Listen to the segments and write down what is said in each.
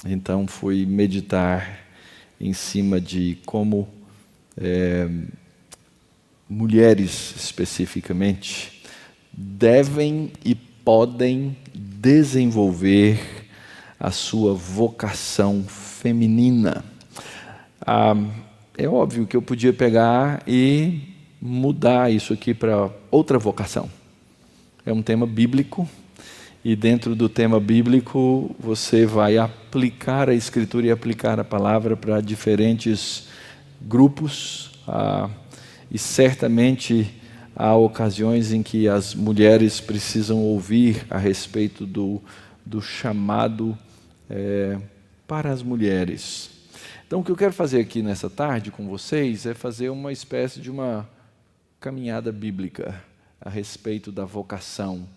Então fui meditar em cima de como mulheres especificamente devem e podem desenvolver a sua vocação feminina. É óbvio que eu podia pegar e mudar isso aqui para outra vocação. É um tema bíblico. E dentro do tema bíblico, você vai aplicar a Escritura e aplicar a palavra para diferentes grupos. E certamente há ocasiões em que as mulheres precisam ouvir a respeito do chamado para as mulheres. Então, o que eu quero fazer aqui nessa tarde com vocês é fazer uma espécie de uma caminhada bíblica a respeito da vocação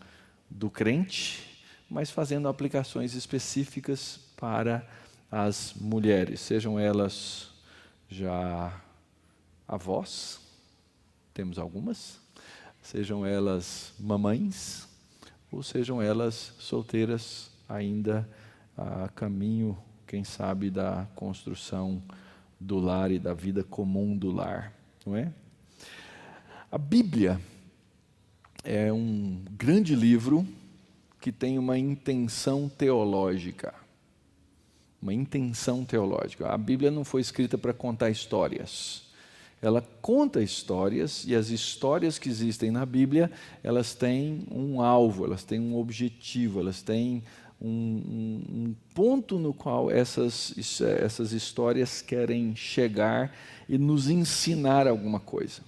do crente, mas fazendo aplicações específicas para as mulheres, sejam elas já avós, temos algumas, sejam elas mamães, ou sejam elas solteiras ainda a caminho, quem sabe, da construção do lar e da vida comum do lar, não é? A Bíblia é um grande livro que tem uma intenção teológica. Uma intenção teológica. A Bíblia não foi escrita para contar histórias. Ela conta histórias, e as histórias que existem na Bíblia, elas têm um alvo, elas têm um objetivo, elas têm um ponto no qual essas histórias querem chegar e nos ensinar alguma coisa.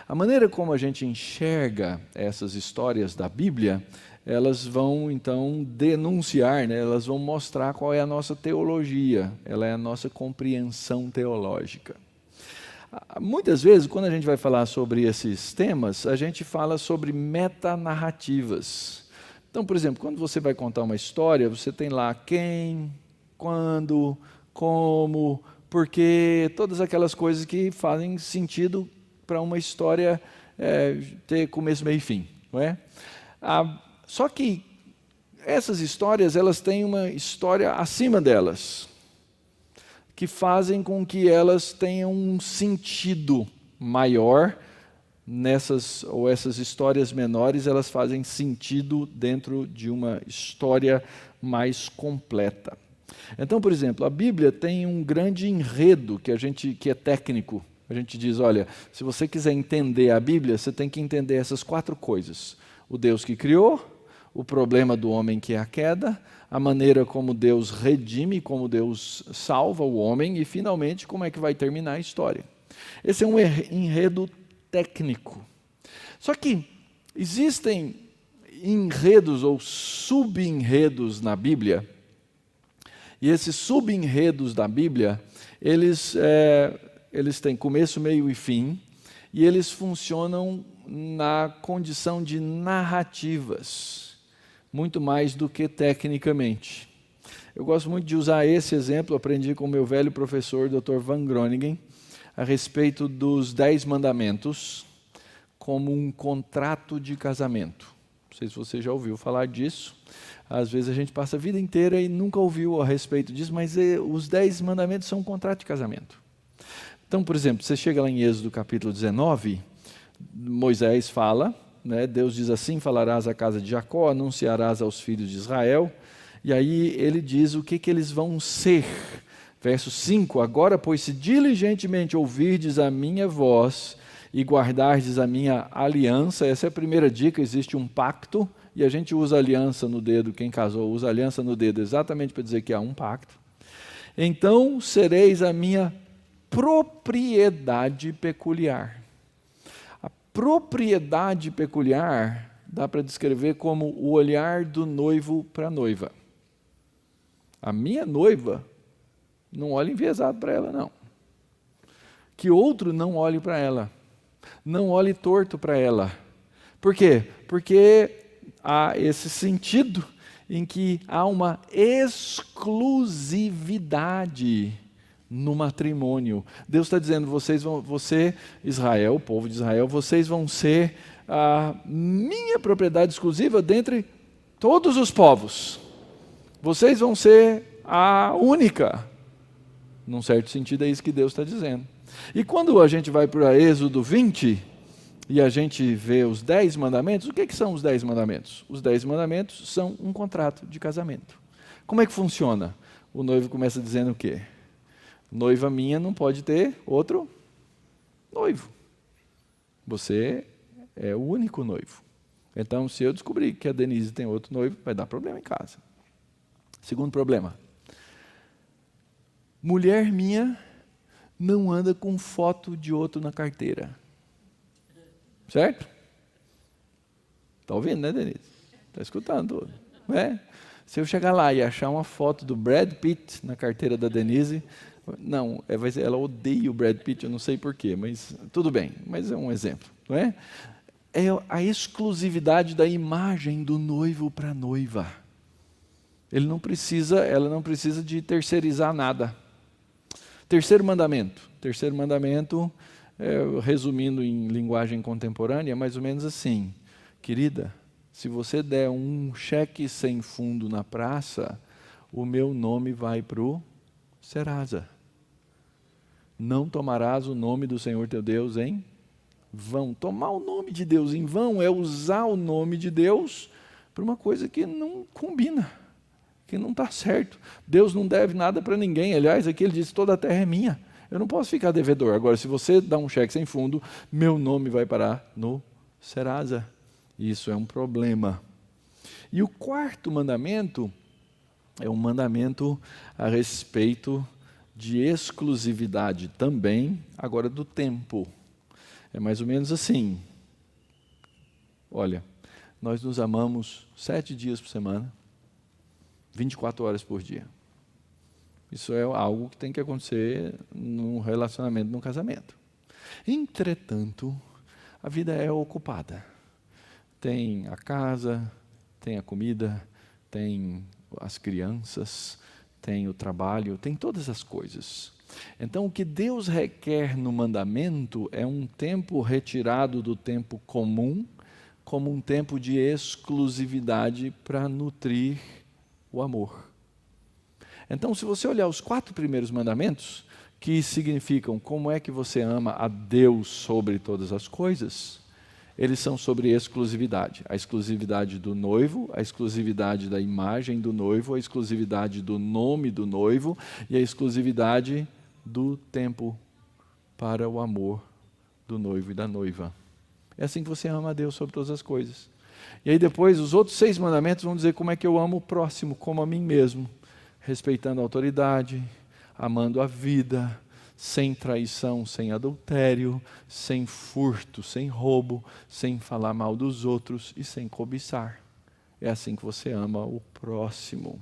A maneira como a gente enxerga essas histórias da Bíblia, elas vão então denunciar, elas vão mostrar qual é a nossa teologia, ela é a nossa compreensão teológica. Muitas vezes, quando a gente vai falar sobre esses temas, a gente fala sobre metanarrativas. Então, por exemplo, quando você vai contar uma história, você tem lá quem, quando, como, porquê, todas aquelas coisas que fazem sentido para uma história ter começo, meio e fim, não é? Só que essas histórias, elas têm uma história acima delas, que fazem com que elas tenham um sentido maior essas histórias menores, elas fazem sentido dentro de uma história mais completa. Então, por exemplo, a Bíblia tem um grande enredo que é técnico. A gente diz, olha, se você quiser entender a Bíblia, você tem que entender essas 4 coisas. O Deus que criou, o problema do homem que é a queda, a maneira como Deus redime, como Deus salva o homem e, finalmente, como é que vai terminar a história. Esse é um enredo técnico. Só que existem enredos ou subenredos na Bíblia, e esses subenredos da Bíblia, eles têm começo, meio e fim, e eles funcionam na condição de narrativas, muito mais do que tecnicamente. Eu gosto muito de usar esse exemplo, aprendi com o meu velho professor, Dr. Van Groningen, a respeito dos 10 mandamentos como um contrato de casamento. Não sei se você já ouviu falar disso. Às vezes a gente passa a vida inteira e nunca ouviu a respeito disso, mas os 10 mandamentos são um contrato de casamento. Então, por exemplo, você chega lá em Êxodo capítulo 19, Moisés fala, Deus diz assim, falarás à casa de Jacó, anunciarás aos filhos de Israel, e aí ele diz o que eles vão ser. Verso 5, agora, pois, se diligentemente ouvirdes a minha voz e guardardes a minha aliança, essa é a primeira dica, existe um pacto, e a gente usa aliança no dedo, quem casou usa aliança no dedo exatamente para dizer que há um pacto. Então sereis a minha propriedade peculiar. A propriedade peculiar dá para descrever como o olhar do noivo para a noiva. A minha noiva não olha enviesado para ela, não. Que outro não olhe para ela. Não olhe torto para ela. Por quê? Porque há esse sentido em que há uma exclusividade no matrimônio. Deus está dizendo, você, Israel, o povo de Israel, vocês vão ser a minha propriedade exclusiva dentre todos os povos. Vocês vão ser a única. Num certo sentido é isso que Deus está dizendo. E quando a gente vai para Êxodo 20, e a gente vê os 10 mandamentos, o que são os 10 mandamentos? Os 10 mandamentos são um contrato de casamento. Como é que funciona? O noivo começa dizendo o quê? Noiva minha não pode ter outro noivo. Você é o único noivo. Então, se eu descobrir que a Denise tem outro noivo, vai dar problema em casa. Segundo problema. Mulher minha não anda com foto de outro na carteira. Certo? Está ouvindo, né, Denise? Está escutando tudo. Não é? Se eu chegar lá e achar uma foto do Brad Pitt na carteira da Denise, não, ela odeia o Brad Pitt, eu não sei porquê, mas tudo bem, mas é um exemplo. Não é? É a exclusividade da imagem do noivo para a noiva. Ela não precisa de terceirizar nada. Terceiro mandamento, resumindo em linguagem contemporânea, é mais ou menos assim. Querida, se você der um cheque sem fundo na praça, o meu nome vai para o Serasa. Não tomarás o nome do Senhor teu Deus em vão. Tomar o nome de Deus em vão é usar o nome de Deus para uma coisa que não combina, que não está certo. Deus não deve nada para ninguém. Aliás, aqui ele diz, toda a terra é minha. Eu não posso ficar devedor. Agora, se você dá um cheque sem fundo, meu nome vai parar no Serasa. Isso é um problema. E o quarto mandamento é um mandamento a respeito de exclusividade também, agora do tempo. É mais ou menos assim. Olha, nós nos amamos 7 dias por semana, 24 horas por dia. Isso é algo que tem que acontecer num relacionamento, num casamento. Entretanto, a vida é ocupada. Tem a casa, tem a comida, tem as crianças, tem o trabalho, tem todas as coisas. Então, o que Deus requer no mandamento é um tempo retirado do tempo comum, como um tempo de exclusividade para nutrir o amor. Então, se você olhar os 4 primeiros mandamentos, que significam como é que você ama a Deus sobre todas as coisas, eles são sobre exclusividade. A exclusividade do noivo, a exclusividade da imagem do noivo, a exclusividade do nome do noivo e a exclusividade do tempo para o amor do noivo e da noiva. É assim que você ama a Deus sobre todas as coisas. E aí depois, os outros 6 mandamentos vão dizer como é que eu amo o próximo, como a mim mesmo. Respeitando a autoridade, amando a vida, sem traição, sem adultério, sem furto, sem roubo, sem falar mal dos outros e sem cobiçar. É assim que você ama o próximo.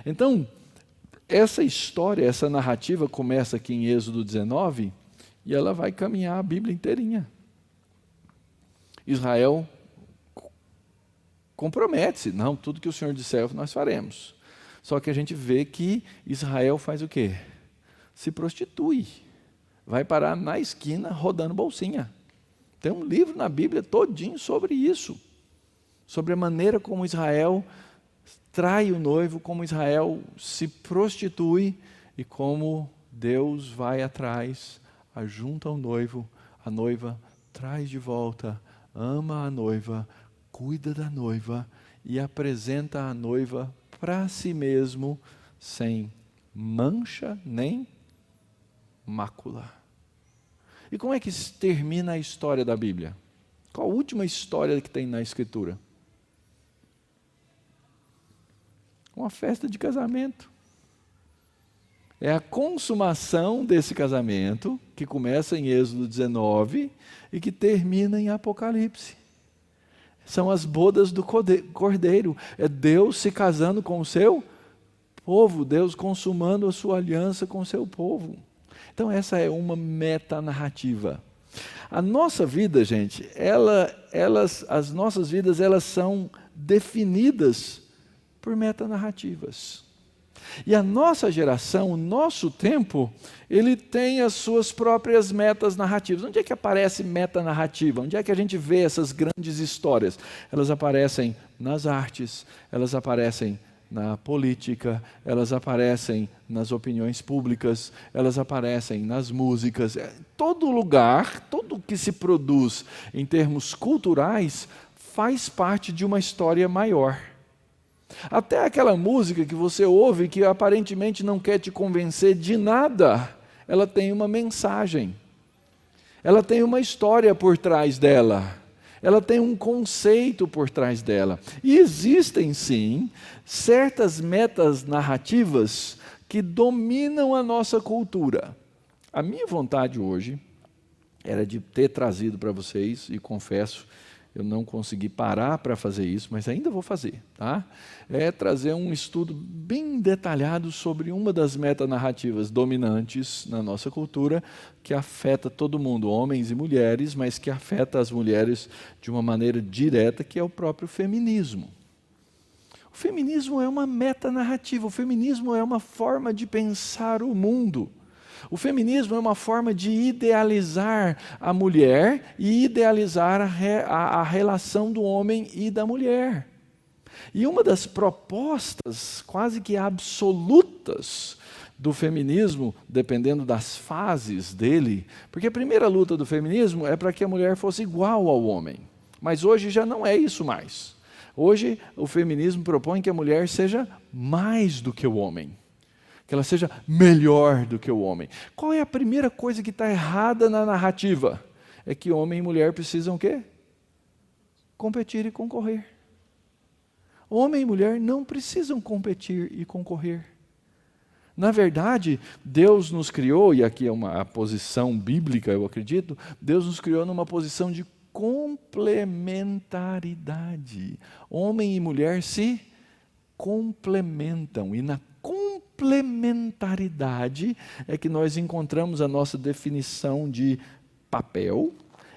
Então, essa história, essa narrativa começa aqui em Êxodo 19 e ela vai caminhar a Bíblia inteirinha. Israel compromete-se, não, tudo que o Senhor disser nós faremos. Só que a gente vê que Israel faz o quê? Se prostitui. Vai parar na esquina rodando bolsinha. Tem um livro na Bíblia todinho sobre isso. Sobre a maneira como Israel trai o noivo, como Israel se prostitui e como Deus vai atrás, ajunta o noivo, a noiva traz de volta, ama a noiva, cuida da noiva e apresenta a noiva para si mesmo, sem mancha nem mácula. E como é que termina a história da Bíblia? Qual a última história que tem na Escritura? Uma festa de casamento. É a consumação desse casamento, que começa em Êxodo 19 e que termina em Apocalipse. São as bodas do Cordeiro. É Deus se casando com o seu povo, Deus consumando a sua aliança com o seu povo. Então essa é uma metanarrativa. A nossa vida, gente, as nossas vidas, elas são definidas por metanarrativas. E a nossa geração, o nosso tempo, ele tem as suas próprias metas narrativas. Onde é que aparece meta narrativa? Onde é que a gente vê essas grandes histórias? Elas aparecem nas artes, elas aparecem na política, elas aparecem nas opiniões públicas, elas aparecem nas músicas. Todo lugar, tudo que se produz em termos culturais, faz parte de uma história maior. Até aquela música que você ouve que aparentemente não quer te convencer de nada, ela tem uma mensagem, ela tem uma história por trás dela, ela tem um conceito por trás dela. E existem sim certas metas narrativas que dominam a nossa cultura. A minha vontade hoje era de ter trazido para vocês, e confesso, eu não consegui parar para fazer isso, mas ainda vou fazer, tá? É trazer um estudo bem detalhado sobre uma das metanarrativas dominantes na nossa cultura, que afeta todo mundo, homens e mulheres, mas que afeta as mulheres de uma maneira direta, que é o próprio feminismo. O feminismo é uma metanarrativa, o feminismo é uma forma de pensar o mundo. O feminismo é uma forma de idealizar a mulher e idealizar a relação do homem e da mulher. E uma das propostas quase que absolutas do feminismo, dependendo das fases dele, porque a primeira luta do feminismo é para que a mulher fosse igual ao homem, mas hoje já não é isso mais. Hoje o feminismo propõe que a mulher seja mais do que o homem, que ela seja melhor do que o homem. Qual é a primeira coisa que está errada na narrativa? É que homem e mulher precisam o quê? Competir e concorrer. Homem e mulher não precisam competir e concorrer. Na verdade, Deus nos criou, e aqui é a posição bíblica, eu acredito, Deus nos criou numa posição de complementaridade. Homem e mulher se complementam, e na complementaridade é que nós encontramos a nossa definição de papel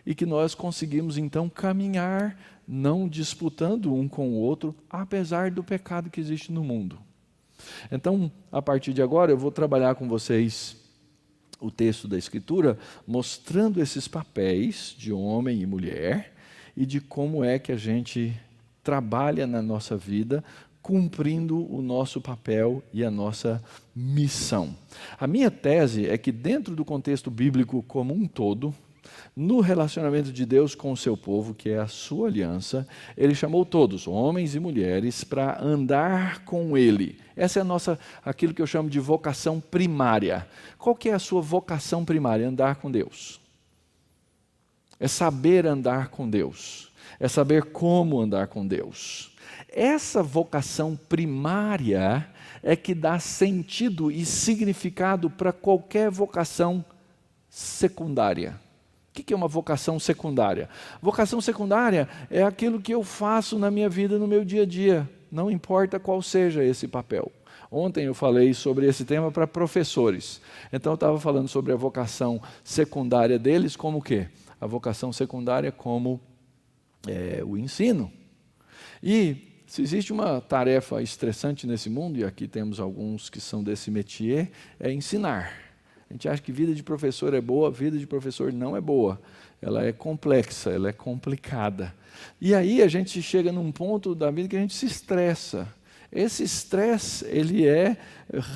e que nós conseguimos então caminhar, não disputando um com o outro, apesar do pecado que existe no mundo. Então, a partir de agora, eu vou trabalhar com vocês o texto da Escritura, mostrando esses papéis de homem e mulher e de como é que a gente trabalha na nossa vida cumprindo o nosso papel e a nossa missão. A minha tese é que dentro do contexto bíblico como um todo, no relacionamento de Deus com o seu povo, que é a sua aliança, Ele chamou todos, homens e mulheres, para andar com Ele. Essa é aquilo que eu chamo de vocação primária. Qual que é a sua vocação primária? Andar com Deus. É saber andar com Deus. É saber como andar com Deus. Essa vocação primária é que dá sentido e significado para qualquer vocação secundária. O que é uma vocação secundária? Vocação secundária é aquilo que eu faço na minha vida, no meu dia a dia, não importa qual seja esse papel. Ontem eu falei sobre esse tema para professores, então eu estava falando sobre a vocação secundária deles como o quê? A vocação secundária como o ensino. E se existe uma tarefa estressante nesse mundo, e aqui temos alguns que são desse métier, é ensinar. A gente acha que vida de professor é boa, vida de professor não é boa. Ela é complexa, ela é complicada. E aí a gente chega num ponto da vida que a gente se estressa. Esse estresse, ele é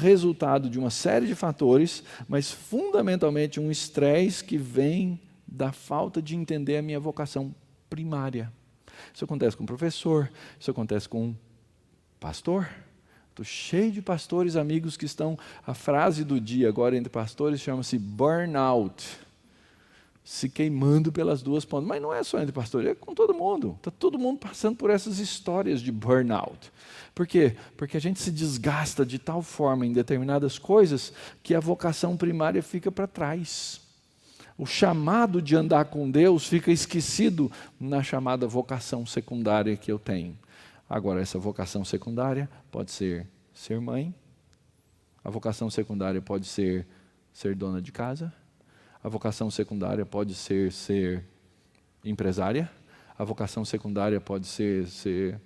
resultado de uma série de fatores, mas fundamentalmente um estresse que vem da falta de entender a minha vocação primária. Isso acontece com professor, isso acontece com pastor. Estou cheio de pastores amigos que estão... A frase do dia agora entre pastores chama-se burnout. Se queimando pelas duas pontas. Mas não é só entre pastores, é com todo mundo. Está todo mundo passando por essas histórias de burnout. Por quê? Porque a gente se desgasta de tal forma em determinadas coisas que a vocação primária fica para trás. O chamado de andar com Deus fica esquecido na chamada vocação secundária que eu tenho. Agora, essa vocação secundária pode ser mãe, a vocação secundária pode ser dona de casa, a vocação secundária pode ser empresária, a vocação secundária pode ser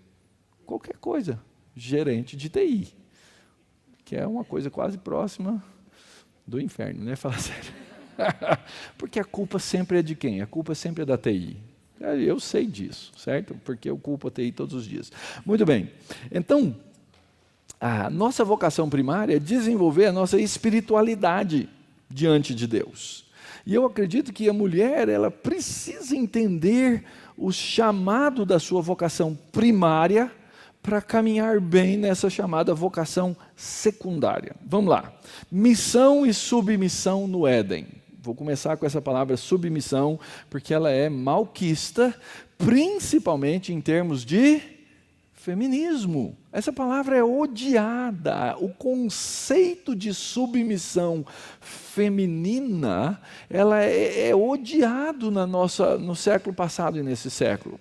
qualquer coisa, gerente de TI. que é uma coisa quase próxima do inferno, né? Fala sério. Porque a culpa sempre é de quem? A culpa sempre é da TI. Eu sei disso, certo? Porque eu culpo a TI todos os dias. Muito bem. Então, a nossa vocação primária é desenvolver a nossa espiritualidade diante de Deus. E eu acredito que a mulher, ela precisa entender o chamado da sua vocação primária para caminhar bem nessa chamada vocação secundária. Vamos lá. Missão e submissão no Éden. Vou começar com essa palavra submissão, porque ela é malquista, principalmente em termos de feminismo. Essa palavra é odiada. O conceito de submissão feminina, ela é odiado no século passado e nesse século.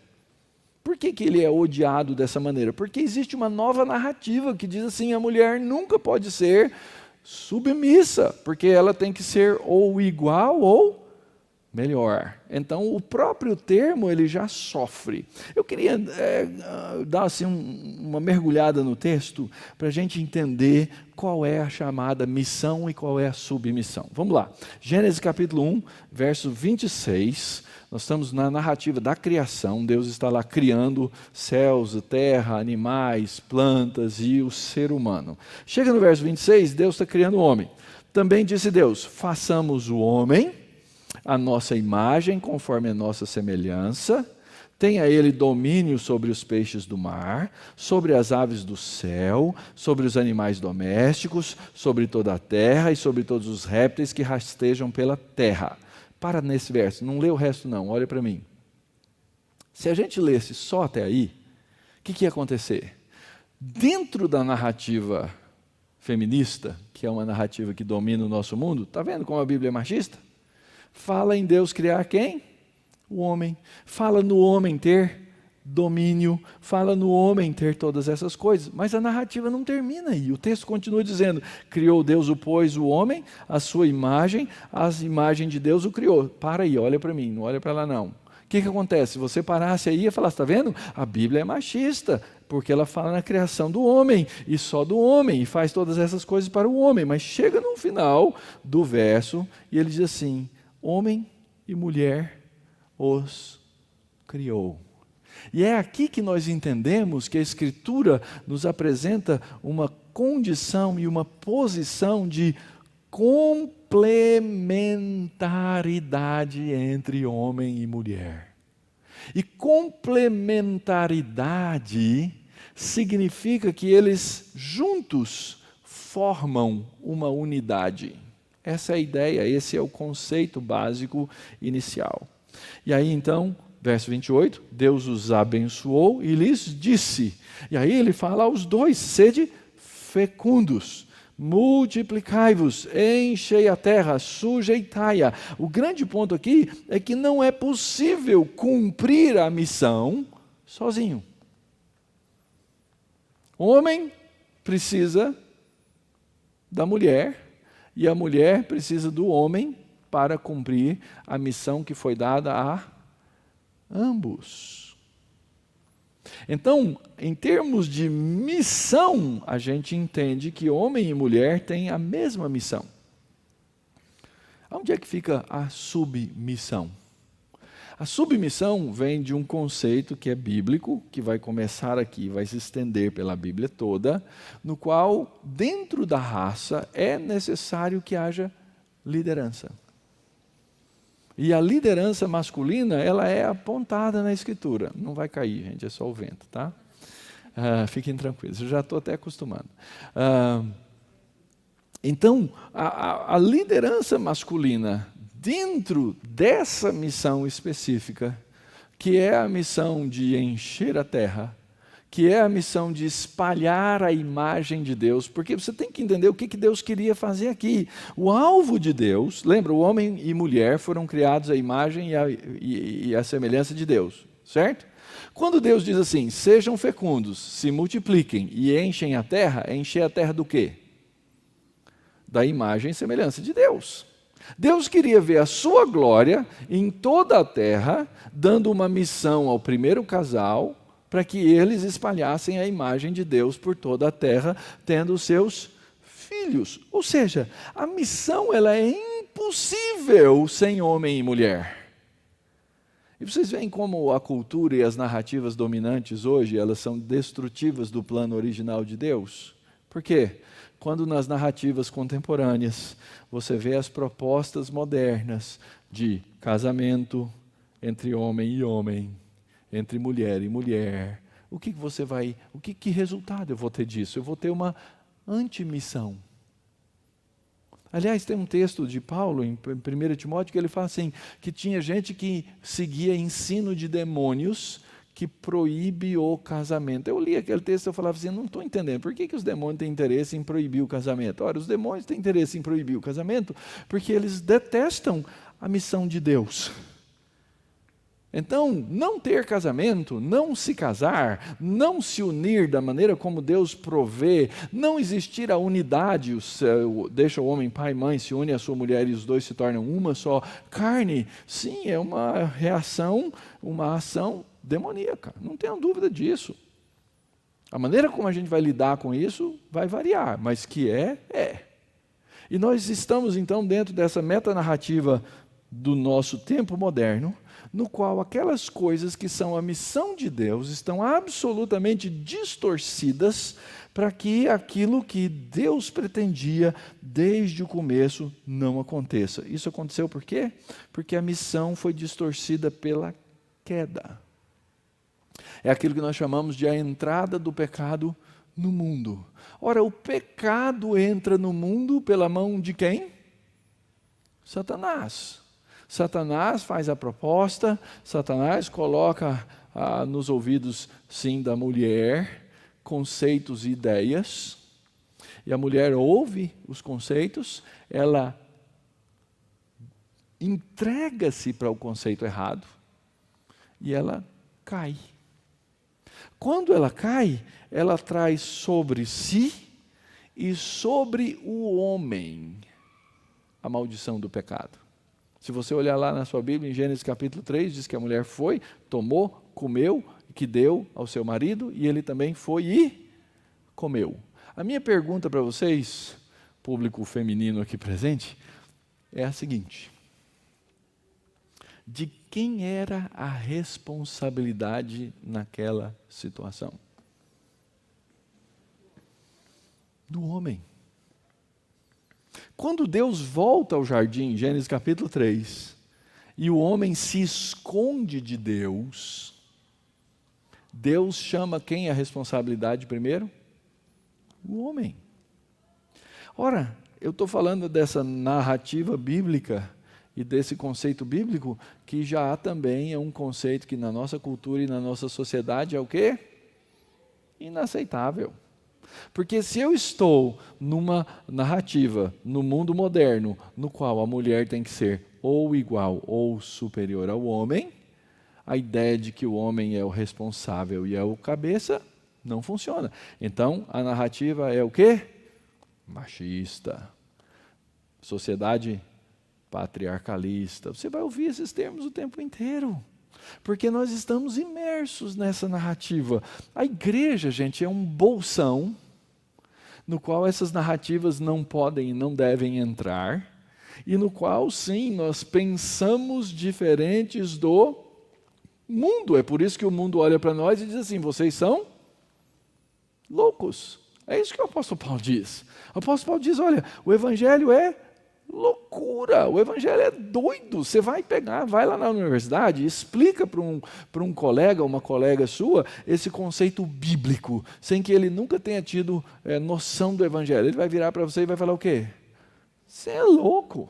Por que ele é odiado dessa maneira? Porque existe uma nova narrativa que diz assim, a mulher nunca pode ser submissa, porque ela tem que ser ou igual ou melhor. Então, o próprio termo, ele já sofre. Eu queria dar assim, uma mergulhada no texto para a gente entender qual é a chamada missão e qual é a submissão. Vamos lá. Gênesis capítulo 1, verso 26. Nós estamos na narrativa da criação. Deus está lá criando céus, terra, animais, plantas e o ser humano. Chega no verso 26, Deus está criando o homem. Também disse Deus, façamos o homem a nossa imagem, conforme a nossa semelhança, tenha ele domínio sobre os peixes do mar, sobre as aves do céu, sobre os animais domésticos, sobre toda a terra e sobre todos os répteis que rastejam pela terra. Para nesse verso, não lê o resto não, olha para mim. Se a gente lesse só até aí, o que ia acontecer? Dentro da narrativa feminista, que é uma narrativa que domina o nosso mundo, está vendo como a Bíblia é machista? Fala em Deus criar quem? O homem. Fala no homem ter domínio, fala no homem ter todas essas coisas, mas a narrativa não termina aí. O texto continua dizendo, criou Deus o homem, a sua imagem, as imagens de Deus o criou. Para aí, olha para mim, não olha para lá não. O que acontece? Se você parasse aí e falasse, está vendo? A Bíblia é machista, porque ela fala na criação do homem, e só do homem, e faz todas essas coisas para o homem, mas chega no final do verso, e ele diz assim, homem e mulher os criou. E é aqui que nós entendemos que a Escritura nos apresenta uma condição e uma posição de complementaridade entre homem e mulher. E complementaridade significa que eles juntos formam uma unidade. Essa é a ideia, esse é o conceito básico inicial. E aí então, verso 28, Deus os abençoou e lhes disse. E aí ele fala aos dois, sede fecundos, multiplicai-vos, enchei a terra, sujeitai-a. O grande ponto aqui é que não é possível cumprir a missão sozinho. O homem precisa da mulher, e a mulher precisa do homem para cumprir a missão que foi dada a ambos. Então, em termos de missão, a gente entende que homem e mulher têm a mesma missão. Onde é que fica a submissão? A submissão vem de um conceito que é bíblico, que vai começar aqui, vai se estender pela Bíblia toda, no qual, dentro da raça, é necessário que haja liderança. E a liderança masculina, ela é apontada na Escritura. Não vai cair, gente, é só o vento, tá? Fiquem tranquilos, eu já estou até acostumado. Então, a liderança masculina, dentro dessa missão específica, que é a missão de encher a terra, que é a missão de espalhar a imagem de Deus, porque você tem que entender o que Deus queria fazer aqui. O alvo de Deus, lembra, o homem e mulher foram criados à imagem e à semelhança de Deus, certo? Quando Deus diz assim, sejam fecundos, se multipliquem e enchem a terra, encher a terra do quê? Da imagem e semelhança de Deus. Deus queria ver a sua glória em toda a terra, dando uma missão ao primeiro casal, para que eles espalhassem a imagem de Deus por toda a terra, tendo os seus filhos. Ou seja, a missão ela é impossível sem homem e mulher. E vocês veem como a cultura e as narrativas dominantes hoje, elas são destrutivas do plano original de Deus? Por quê? Quando nas narrativas contemporâneas você vê as propostas modernas de casamento entre homem e homem, entre mulher e mulher, que resultado eu vou ter disso? Eu vou ter uma antimissão. Aliás, tem um texto de Paulo em 1 Timóteo que ele fala assim, que tinha gente que seguia ensino de demônios que proíbe o casamento. Eu li aquele texto e eu falava assim, não estou entendendo, por que os demônios têm interesse em proibir o casamento? Ora, os demônios têm interesse em proibir o casamento porque eles detestam a missão de Deus. Então, não ter casamento, não se casar, não se unir da maneira como Deus provê, não existir a unidade, deixa o homem pai e mãe, se une à sua mulher e os dois se tornam uma só carne, sim, é uma reação, uma ação demoníaca, não tenham dúvida disso. A maneira como a gente vai lidar com isso vai variar, mas que é. E nós estamos então dentro dessa metanarrativa do nosso tempo moderno, no qual aquelas coisas que são a missão de Deus estão absolutamente distorcidas para que aquilo que Deus pretendia desde o começo não aconteça. Isso aconteceu por quê? Porque a missão foi distorcida pela queda. É aquilo que nós chamamos de a entrada do pecado no mundo. Ora, o pecado entra no mundo pela mão de quem? Satanás. Satanás faz a proposta, Satanás coloca nos ouvidos, sim, da mulher, conceitos e ideias, e a mulher ouve os conceitos, ela entrega-se para o conceito errado, e ela cai. Quando ela cai, ela traz sobre si e sobre o homem a maldição do pecado. Se você olhar lá na sua Bíblia, em Gênesis capítulo 3, diz que a mulher foi, tomou, comeu, que deu ao seu marido, e ele também foi e comeu. A minha pergunta para vocês, público feminino aqui presente, é a seguinte: de quem era a responsabilidade naquela situação? Do homem. Quando Deus volta ao jardim, Gênesis capítulo 3, e o homem se esconde de Deus, Deus chama quem a responsabilidade primeiro? O homem. Ora, eu estou falando dessa narrativa bíblica e desse conceito bíblico, que já também é um conceito que na nossa cultura e na nossa sociedade é o quê? Inaceitável. Porque se eu estou numa narrativa, no mundo moderno, no qual a mulher tem que ser ou igual ou superior ao homem, a ideia de que o homem é o responsável e é o cabeça não funciona. Então, a narrativa é o quê? Machista. Sociedade patriarcalista. Você vai ouvir esses termos o tempo inteiro. Porque nós estamos imersos nessa narrativa. A igreja, gente, é um bolsão no qual essas narrativas não podem e não devem entrar, e no qual, sim, nós pensamos diferentes do mundo. É por isso que o mundo olha para nós e diz assim: vocês são loucos. É isso que o apóstolo Paulo diz. O apóstolo Paulo diz: olha, o evangelho é loucura, o evangelho é doido. Você vai lá na universidade e explica para um colega, uma colega sua, esse conceito bíblico, sem que ele nunca tenha tido noção do evangelho. Ele vai virar para você e vai falar o quê? Você é louco,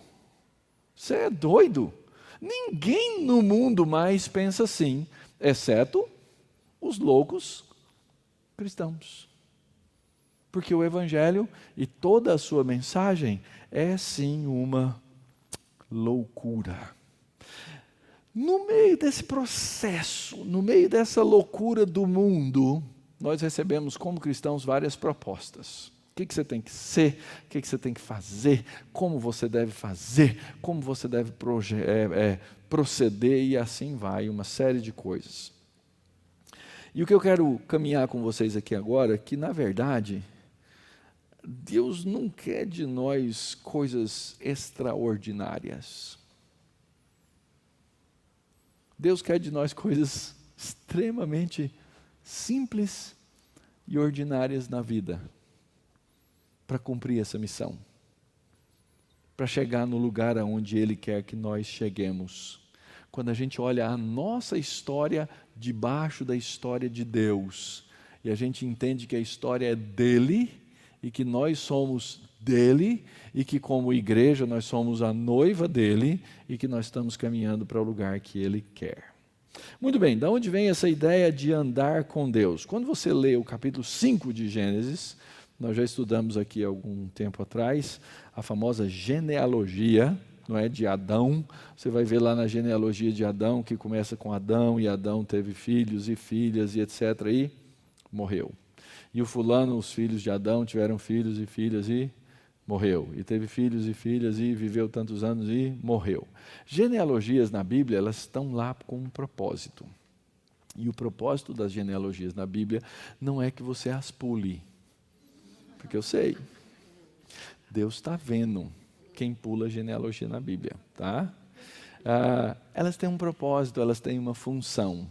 você é doido. Ninguém no mundo mais pensa assim, exceto os loucos cristãos. Porque o evangelho e toda a sua mensagem é sim uma loucura. No meio desse processo, no meio dessa loucura do mundo, nós recebemos como cristãos várias propostas. O que você tem que ser, o que você tem que fazer, como você deve fazer, como você deve proceder, e assim vai, uma série de coisas. E o que eu quero caminhar com vocês aqui agora, que na verdade Deus não quer de nós coisas extraordinárias. Deus quer de nós coisas extremamente simples e ordinárias na vida, para cumprir essa missão, para chegar no lugar aonde Ele quer que nós cheguemos. Quando a gente olha a nossa história debaixo da história de Deus, e a gente entende que a história é dele, e que nós somos dele, e que como igreja nós somos a noiva dele, e que nós estamos caminhando para o lugar que Ele quer. Muito bem, de onde vem essa ideia de andar com Deus? Quando você lê o capítulo 5 de Gênesis, nós já estudamos aqui há algum tempo atrás, a famosa genealogia, não é, de Adão. Você vai ver lá na genealogia de Adão, que começa com Adão, e Adão teve filhos e filhas, e etc., e morreu. E o fulano, os filhos de Adão, tiveram filhos e filhas, e morreu. E teve filhos e filhas, e viveu tantos anos, e morreu. Genealogias na Bíblia, elas estão lá com um propósito. E o propósito das genealogias na Bíblia não é que você as pule, porque eu sei, Deus está vendo quem pula a genealogia na Bíblia, tá? Elas têm um propósito, elas têm uma função.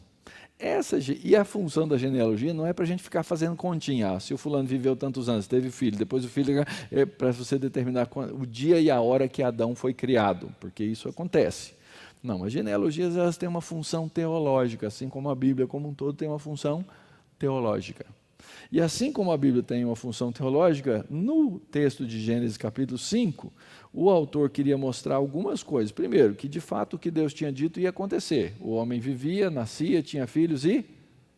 E a função da genealogia não é para a gente ficar fazendo continha. Se o fulano viveu tantos anos, teve filho, depois o filho é para você determinar o dia e a hora que Adão foi criado, porque isso acontece. Não, as genealogias elas têm uma função teológica, assim como a Bíblia como um todo tem uma função teológica. E assim como a Bíblia tem uma função teológica, no texto de Gênesis capítulo 5, o autor queria mostrar algumas coisas. Primeiro, que de fato o que Deus tinha dito ia acontecer. O homem vivia, nascia, tinha filhos e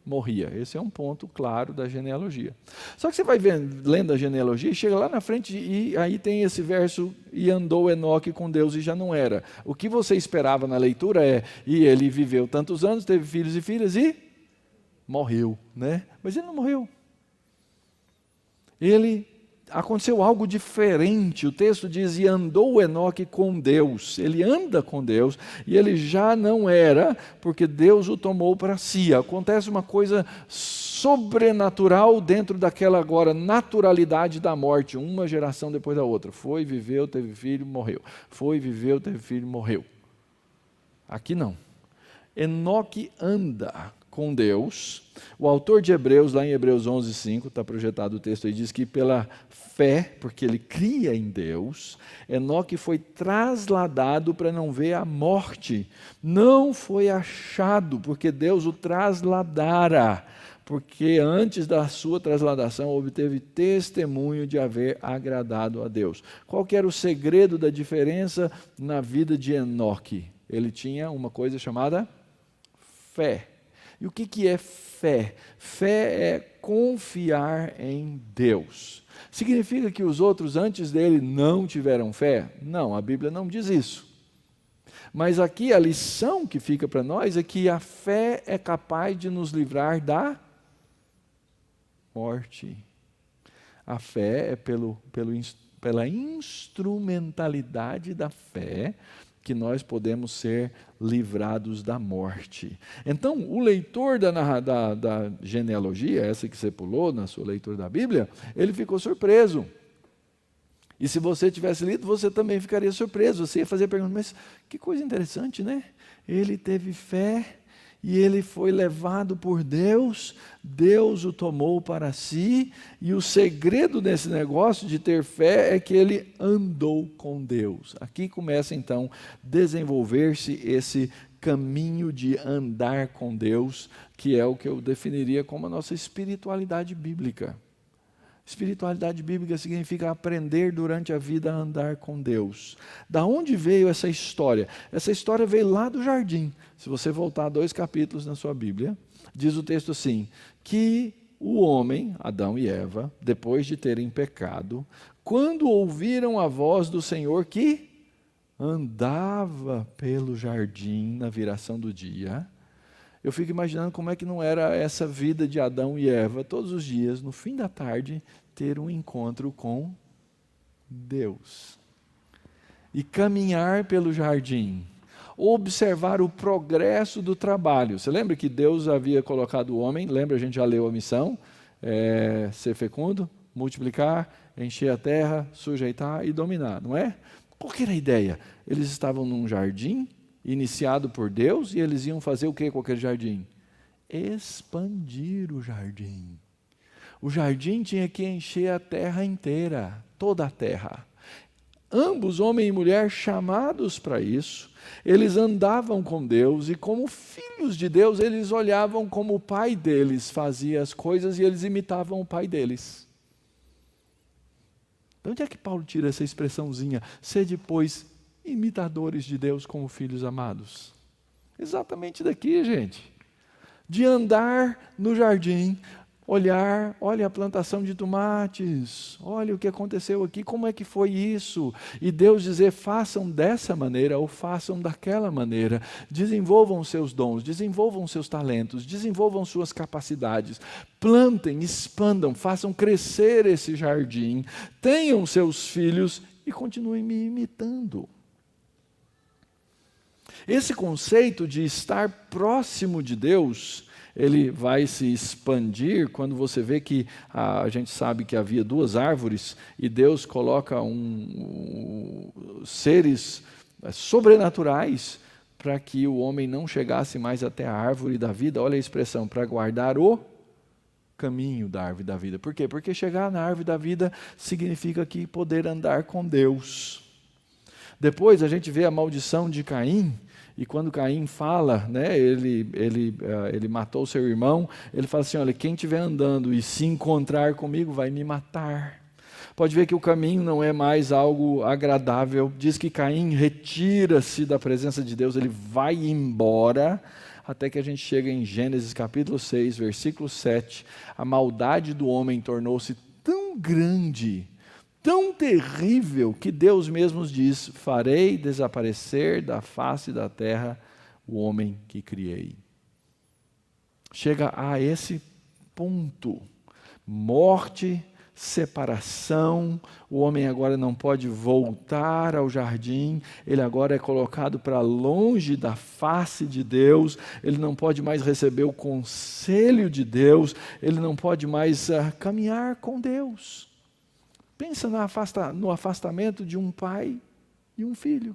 morria. Esse é um ponto claro da genealogia. Só que você vai lendo a genealogia e chega lá na frente e aí tem esse verso, e andou Enoque com Deus e já não era. O que você esperava na leitura é, e ele viveu tantos anos, teve filhos e filhas e morreu, né? Mas ele não morreu. Aconteceu algo diferente. O texto diz, e andou Enoque com Deus. Ele anda com Deus, e ele já não era, porque Deus o tomou para si. Acontece uma coisa sobrenatural dentro daquela agora naturalidade da morte, uma geração depois da outra. Foi, viveu, teve filho, morreu. Foi, viveu, teve filho, morreu. Aqui não. Enoque anda com Deus. O autor de Hebreus, lá em Hebreus 11:5, está projetado o texto aí, diz que pela fé, porque ele cria em Deus, Enoque foi trasladado para não ver a morte. Não foi achado, porque Deus o trasladara, porque antes da sua trasladação obteve testemunho de haver agradado a Deus. Qual que era o segredo da diferença na vida de Enoque? Ele tinha uma coisa chamada fé. E o que é fé? Fé é confiar em Deus. Significa que os outros antes dele não tiveram fé? Não, a Bíblia não diz isso. Mas aqui a lição que fica para nós é que a fé é capaz de nos livrar da morte. A fé é pela instrumentalidade da fé que nós podemos ser livrados da morte. Então, o leitor da genealogia, essa que você pulou na sua leitura da Bíblia, ele ficou surpreso. E se você tivesse lido, você também ficaria surpreso. Você ia fazer a pergunta, mas que coisa interessante, né? Ele teve fé e ele foi levado por Deus, Deus o tomou para si, e o segredo desse negócio de ter fé é que ele andou com Deus. Aqui começa então a desenvolver-se esse caminho de andar com Deus, que é o que eu definiria como a nossa espiritualidade bíblica. Espiritualidade bíblica significa aprender durante a vida a andar com Deus. Da onde veio essa história? Essa história veio lá do jardim. Se você voltar 2 capítulos na sua Bíblia, diz o texto assim, que o homem, Adão e Eva, depois de terem pecado, quando ouviram a voz do Senhor que andava pelo jardim na viração do dia, eu fico imaginando como é que não era essa vida de Adão e Eva, todos os dias, no fim da tarde, ter um encontro com Deus. E caminhar pelo jardim, observar o progresso do trabalho. Você lembra que Deus havia colocado o homem, lembra, a gente já leu a missão, ser fecundo, multiplicar encher a terra, sujeitar e dominar, não é? Qual que era a ideia? Eles estavam num jardim iniciado por Deus e eles iam fazer o que com aquele jardim? Expandir o jardim. O jardim tinha que encher a terra inteira, toda a terra. Ambos, homem e mulher, chamados para isso, eles andavam com Deus e como filhos de Deus, eles olhavam como o pai deles fazia as coisas e eles imitavam o pai deles. De onde é que Paulo tira essa expressãozinha? Sede, pois, imitadores de Deus como filhos amados. Exatamente daqui, gente. De andar no jardim, olhar, olha a plantação de tomates, olha o que aconteceu aqui, como é que foi isso? E Deus dizer, façam dessa maneira ou façam daquela maneira. Desenvolvam seus dons, desenvolvam seus talentos, desenvolvam suas capacidades. Plantem, expandam, façam crescer esse jardim, tenham seus filhos e continuem me imitando. Esse conceito de estar próximo de Deus, ele vai se expandir quando você vê que a gente sabe que havia duas árvores e Deus coloca seres sobrenaturais para que o homem não chegasse mais até a árvore da vida. Olha a expressão, para guardar o caminho da árvore da vida. Por quê? Porque chegar na árvore da vida significa que poder andar com Deus. Depois a gente vê a maldição de Caim, e quando Caim fala, né, ele matou seu irmão, ele fala assim, olha, quem estiver andando e se encontrar comigo vai me matar. Pode ver que o caminho não é mais algo agradável. Diz que Caim retira-se da presença de Deus, ele vai embora, até que a gente chega em Gênesis capítulo 6, versículo 7. A maldade do homem tornou-se tão grande, tão terrível, que Deus mesmo diz, farei desaparecer da face da terra o homem que criei. Chega a esse ponto, morte, separação, o homem agora não pode voltar ao jardim, ele agora é colocado para longe da face de Deus, ele não pode mais receber o conselho de Deus, ele não pode mais caminhar com Deus. Pensa no afastamento de um pai e um filho.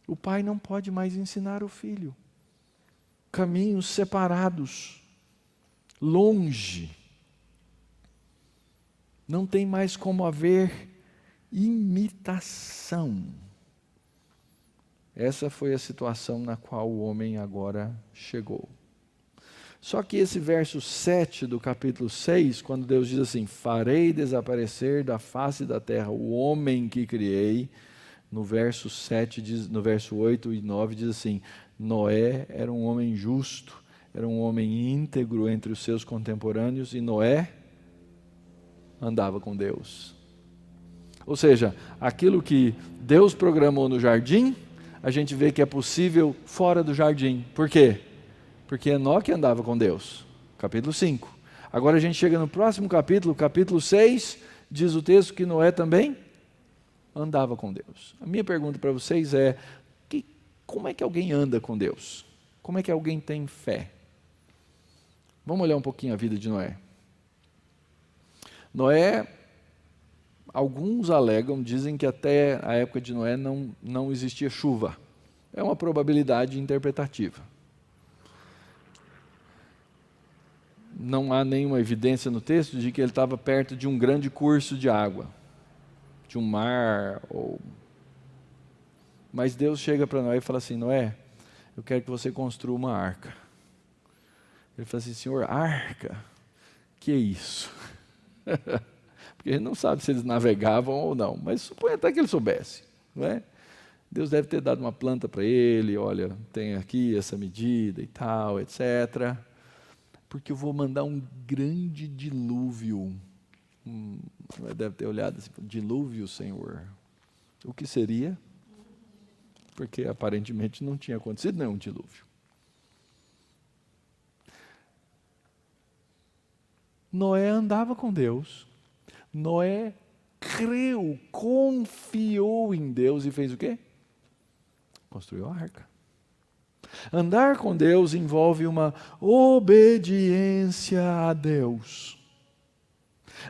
O pai não pode mais ensinar o filho. Caminhos separados, longe. Não tem mais como haver imitação. Essa foi a situação na qual o homem agora chegou. Só que esse verso 7 do capítulo 6, quando Deus diz assim, farei desaparecer da face da terra o homem que criei, no verso 7, no verso 8 e 9 diz assim, Noé era um homem justo, era um homem íntegro entre os seus contemporâneos, e Noé andava com Deus. Ou seja, aquilo que Deus programou no jardim, a gente vê que é possível fora do jardim. Por quê? Porque Enoque andava com Deus. Capítulo 5. Agora a gente chega no próximo capítulo, capítulo 6, diz o texto que Noé também andava com Deus. A minha pergunta para vocês é, como é que alguém anda com Deus? Como é que alguém tem fé? Vamos olhar um pouquinho a vida de Noé. Noé, alguns alegam, dizem que até a época de Noé não existia chuva. É uma probabilidade interpretativa. Não há nenhuma evidência no texto de que ele estava perto de um grande curso de água, de um mar. Mas Deus chega para Noé e fala assim, Noé, eu quero que você construa uma arca. Ele fala assim, Senhor, arca? Que é isso? Porque a gente não sabe se eles navegavam ou não, mas suponha até que ele soubesse, não é? Deus deve ter dado uma planta para ele, olha, tem aqui essa medida e tal, etc., porque eu vou mandar um grande dilúvio. Deve ter olhado assim, dilúvio, Senhor. O que seria? Porque aparentemente não tinha acontecido nenhum dilúvio. Noé andava com Deus. Noé creu, confiou em Deus e fez o quê? Construiu a arca. Andar com Deus envolve uma obediência a Deus.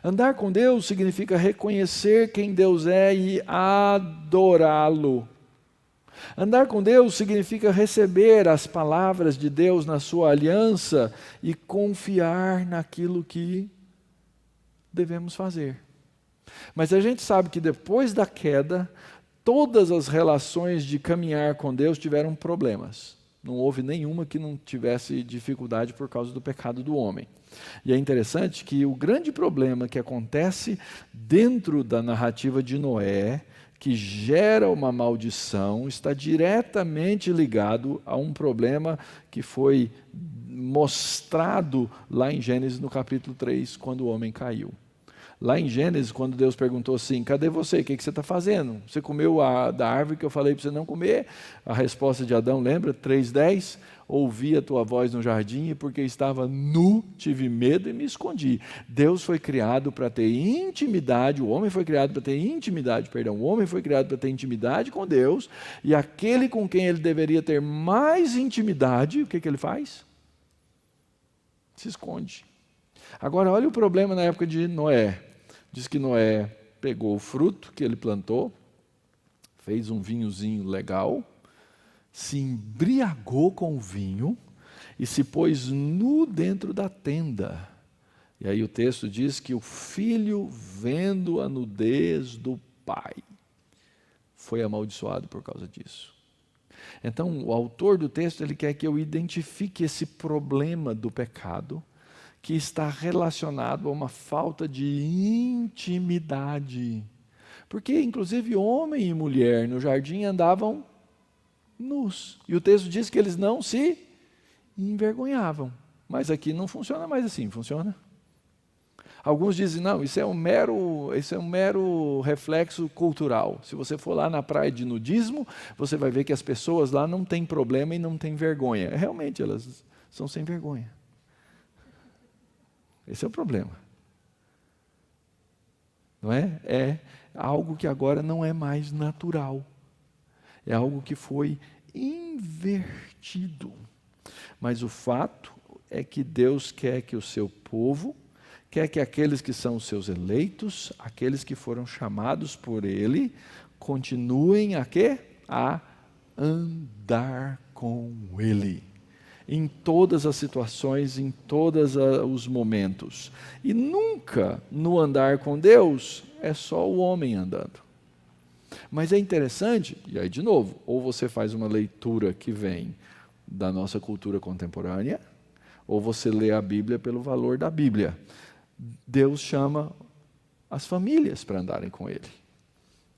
Andar com Deus significa reconhecer quem Deus é e adorá-lo. Andar com Deus significa receber as palavras de Deus na sua aliança e confiar naquilo que devemos fazer. Mas a gente sabe que depois da queda, todas as relações de caminhar com Deus tiveram problemas. Não houve nenhuma que não tivesse dificuldade por causa do pecado do homem. E é interessante que o grande problema que acontece dentro da narrativa de Noé, que gera uma maldição, está diretamente ligado a um problema que foi mostrado lá em Gênesis no capítulo 3, quando o homem caiu. Lá em Gênesis, quando Deus perguntou assim, cadê você? O que você está fazendo? Você comeu da árvore que eu falei para você não comer? A resposta de Adão, lembra? 3:10, ouvi a tua voz no jardim e porque estava nu, tive medo e me escondi. Deus foi criado para ter intimidade, o homem foi criado para ter intimidade, o homem foi criado para ter intimidade com Deus, e aquele com quem ele deveria ter mais intimidade, o que ele faz? Se esconde. Agora, olha o problema na época de Noé. Diz que Noé pegou o fruto que ele plantou, fez um vinhozinho legal, se embriagou com o vinho e se pôs nu dentro da tenda. E aí o texto diz que o filho, vendo a nudez do pai, foi amaldiçoado por causa disso. Então, o autor do texto, ele quer que eu identifique esse problema do pecado, que está relacionado a uma falta de intimidade. Porque, inclusive, homem e mulher no jardim andavam nus. E o texto diz que eles não se envergonhavam. Mas aqui não funciona mais assim, funciona? Alguns dizem, não, isso é um mero reflexo cultural. Se você for lá na praia de nudismo, você vai ver que as pessoas lá não têm problema e não têm vergonha. Realmente, elas são sem vergonha. Esse é o problema. Não é? É algo que agora não é mais natural. É algo que foi invertido. Mas o fato é que Deus quer que o seu povo, quer que aqueles que são os seus eleitos, aqueles que foram chamados por Ele, continuem a quê? A andar com Ele. Em todas as situações, em todos os momentos. E nunca no andar com Deus é só o homem andando. Mas é interessante, e aí de novo, ou você faz uma leitura que vem da nossa cultura contemporânea, ou você lê a Bíblia pelo valor da Bíblia. Deus chama as famílias para andarem com Ele.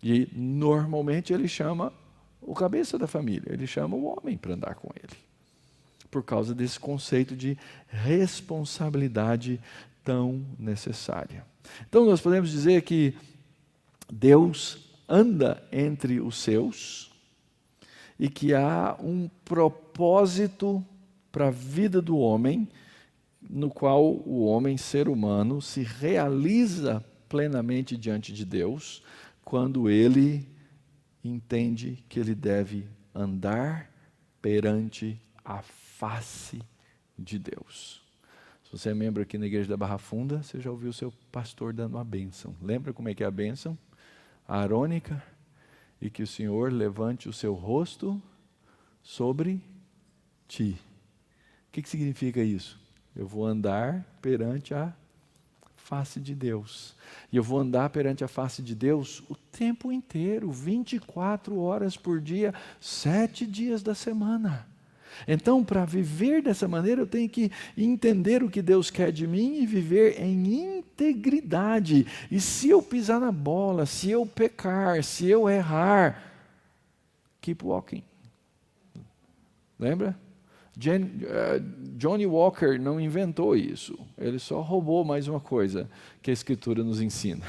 E normalmente Ele chama o cabeça da família, Ele chama o homem para andar com Ele. Por causa desse conceito de responsabilidade tão necessária. Então nós podemos dizer que Deus anda entre os seus e que há um propósito para a vida do homem, no qual o homem, ser humano, se realiza plenamente diante de Deus, quando ele entende que ele deve andar perante a face de Deus. Se você é membro aqui na igreja da Barra Funda, você já ouviu o seu pastor dando a bênção. Lembra como é que é a bênção? Arônica, e que o Senhor levante o seu rosto sobre ti. O que significa isso? Eu vou andar perante a face de Deus. E eu vou andar perante a face de Deus o tempo inteiro, 24 horas por dia, 7 dias da semana. Então, para viver dessa maneira, eu tenho que entender o que Deus quer de mim e viver em integridade. E se eu pisar na bola, se eu pecar, se eu errar, keep walking. Lembra? Johnny Walker não inventou isso. Ele só roubou mais uma coisa que a Escritura nos ensina.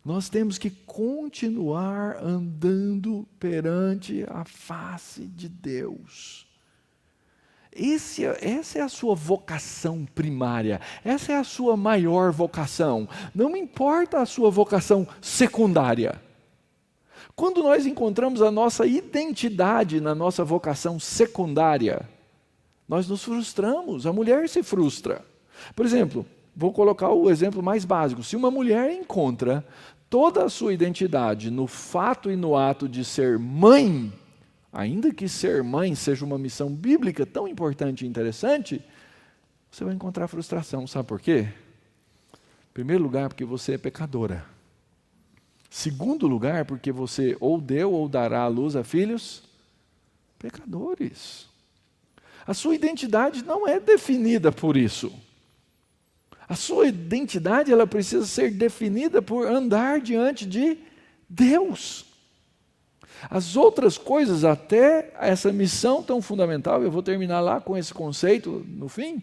Nós temos que continuar andando perante a face de Deus. Essa é a sua vocação primária. Essa é a sua maior vocação. Não importa a sua vocação secundária. Quando nós encontramos a nossa identidade na nossa vocação secundária, nós nos frustramos. A mulher se frustra. Por exemplo, vou colocar o exemplo mais básico. Se uma mulher encontra toda a sua identidade no fato e no ato de ser mãe, ainda que ser mãe seja uma missão bíblica tão importante e interessante, você vai encontrar frustração. Sabe por quê? Em primeiro lugar, porque você é pecadora. Segundo lugar, porque você ou deu ou dará à luz a filhos pecadores. A sua identidade não é definida por isso. A sua identidade ela precisa ser definida por andar diante de Deus. As outras coisas, até essa missão tão fundamental, eu vou terminar lá com esse conceito no fim,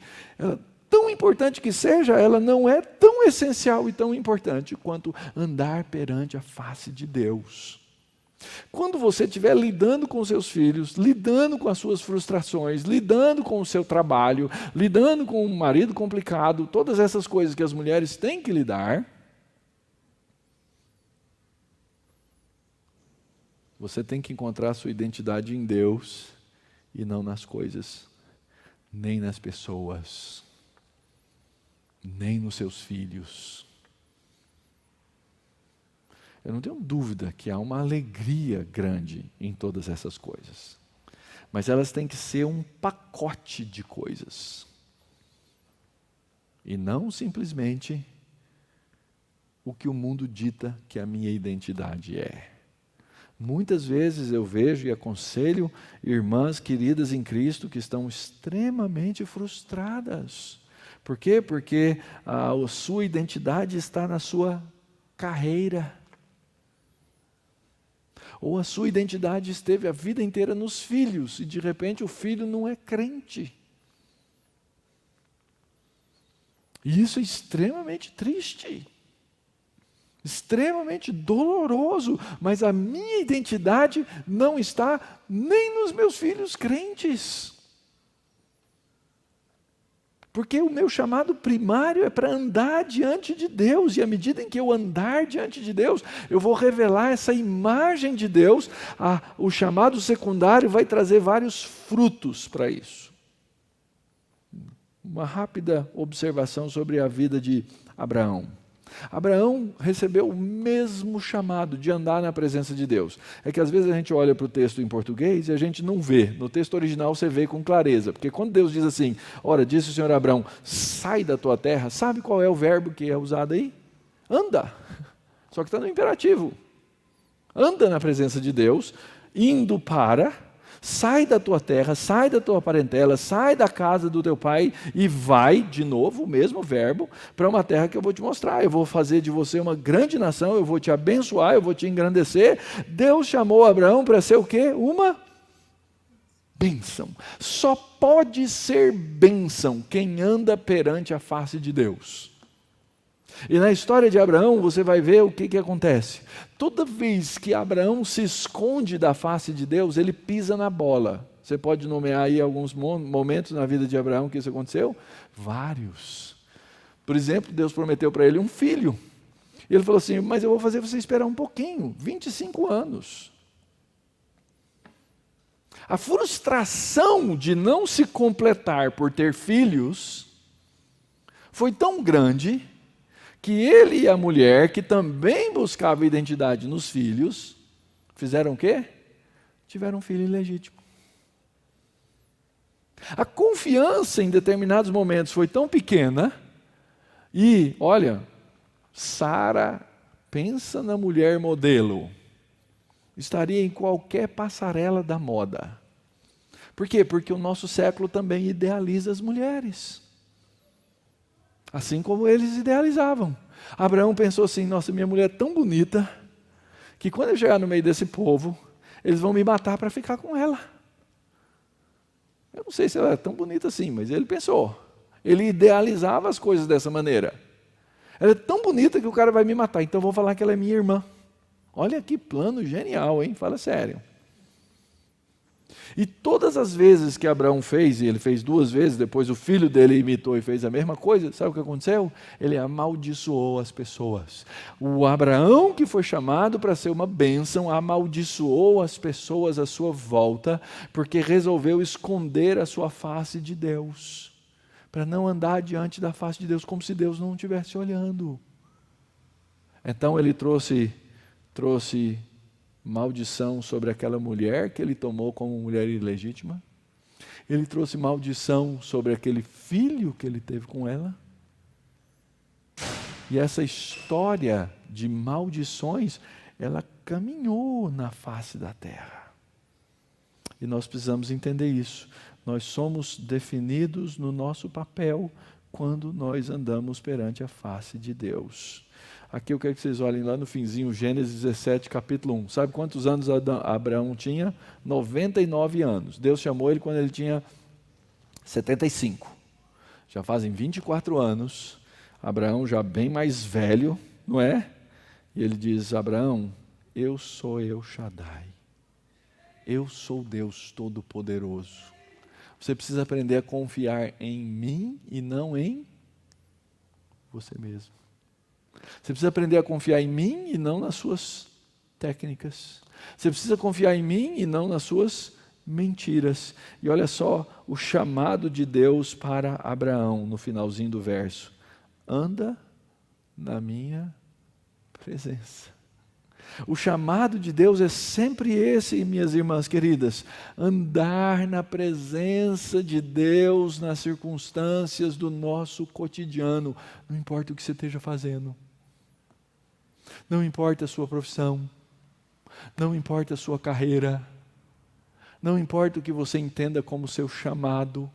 tão importante que seja, ela não é tão essencial e tão importante quanto andar perante a face de Deus. Quando você estiver lidando com seus filhos, lidando com as suas frustrações, lidando com o seu trabalho, lidando com um marido complicado, todas essas coisas que as mulheres têm que lidar, você tem que encontrar a sua identidade em Deus e não nas coisas, nem nas pessoas, nem nos seus filhos. Eu não tenho dúvida que há uma alegria grande em todas essas coisas. Mas elas têm que ser um pacote de coisas. E não simplesmente o que o mundo dita que a minha identidade é. Muitas vezes eu vejo e aconselho irmãs queridas em Cristo que estão extremamente frustradas. Por quê? Porque a sua identidade está na sua carreira. Ou a sua identidade esteve a vida inteira nos filhos, e de repente o filho não é crente. E isso é extremamente triste, extremamente doloroso, mas a minha identidade não está nem nos meus filhos crentes. Porque o meu chamado primário é para andar diante de Deus, e à medida em que eu andar diante de Deus, eu vou revelar essa imagem de Deus. O chamado secundário vai trazer vários frutos para isso. Uma rápida observação sobre a vida de Abraão. Abraão recebeu o mesmo chamado de andar na presença de Deus. É que às vezes a gente olha para o texto em português e a gente não vê. No texto original você vê com clareza. Porque quando Deus diz assim, ora, disse o Senhor a Abraão, sai da tua terra, sabe qual é o verbo que é usado aí? Anda. Só que está no imperativo. Anda na presença de Deus, indo para... Sai da tua terra, sai da tua parentela, sai da casa do teu pai e vai, de novo, o mesmo verbo, para uma terra que eu vou te mostrar. Eu vou fazer de você uma grande nação, eu vou te abençoar, eu vou te engrandecer. Deus chamou Abraão para ser o quê? Uma bênção. Só pode ser bênção quem anda perante a face de Deus. E na história de Abraão, você vai ver o que acontece. Toda vez que Abraão se esconde da face de Deus, ele pisa na bola. Você pode nomear aí alguns momentos na vida de Abraão que isso aconteceu? Vários. Por exemplo, Deus prometeu para ele um filho. E ele falou assim, mas eu vou fazer você esperar um pouquinho, 25 anos. A frustração de não se completar por ter filhos foi tão grande que ele e a mulher, que também buscava identidade nos filhos, fizeram o quê? Tiveram um filho ilegítimo. A confiança em determinados momentos foi tão pequena, e, olha, Sara, pensa na mulher modelo, estaria em qualquer passarela da moda. Por quê? Porque o nosso século também idealiza as mulheres. Assim como eles idealizavam. Abraão pensou assim, nossa, minha mulher é tão bonita, que quando eu chegar no meio desse povo, eles vão me matar para ficar com ela. Eu não sei se ela é tão bonita assim, mas ele pensou. Ele idealizava as coisas dessa maneira. Ela é tão bonita que o cara vai me matar, então eu vou falar que ela é minha irmã. Olha que plano genial, hein? Fala sério. E todas as vezes que Abraão fez, e ele fez 2 vezes, depois o filho dele imitou e fez a mesma coisa, sabe o que aconteceu? Ele amaldiçoou as pessoas. O Abraão, que foi chamado para ser uma bênção, amaldiçoou as pessoas à sua volta, porque resolveu esconder a sua face de Deus. para não andar diante da face de Deus como se Deus não estivesse olhando. Então ele trouxe maldição sobre aquela mulher que ele tomou como mulher ilegítima. Ele trouxe maldição sobre aquele filho que ele teve com ela. E essa história de maldições, ela caminhou na face da terra. E nós precisamos entender isso. Nós somos definidos no nosso papel quando nós andamos perante a face de Deus. Aqui eu quero que vocês olhem lá no finzinho, Gênesis 17, capítulo 1. Sabe quantos anos Abraão tinha? 99 anos. Deus chamou ele quando ele tinha 75. Já fazem 24 anos. Abraão já bem mais velho, não é? E ele diz: Abraão, eu sou El Shaddai. Eu sou Deus Todo-Poderoso. Você precisa aprender a confiar em mim e não em você mesmo. Você precisa aprender a confiar em mim e não nas suas técnicas. Você precisa confiar em mim e não nas suas mentiras. E olha só o chamado de Deus para Abraão no finalzinho do verso: anda na minha presença. O chamado de Deus é sempre esse, minhas irmãs queridas: andar na presença de Deus nas circunstâncias do nosso cotidiano. Não importa o que você esteja fazendo, não importa a sua profissão, não importa a sua carreira, não importa o que você entenda como seu chamado,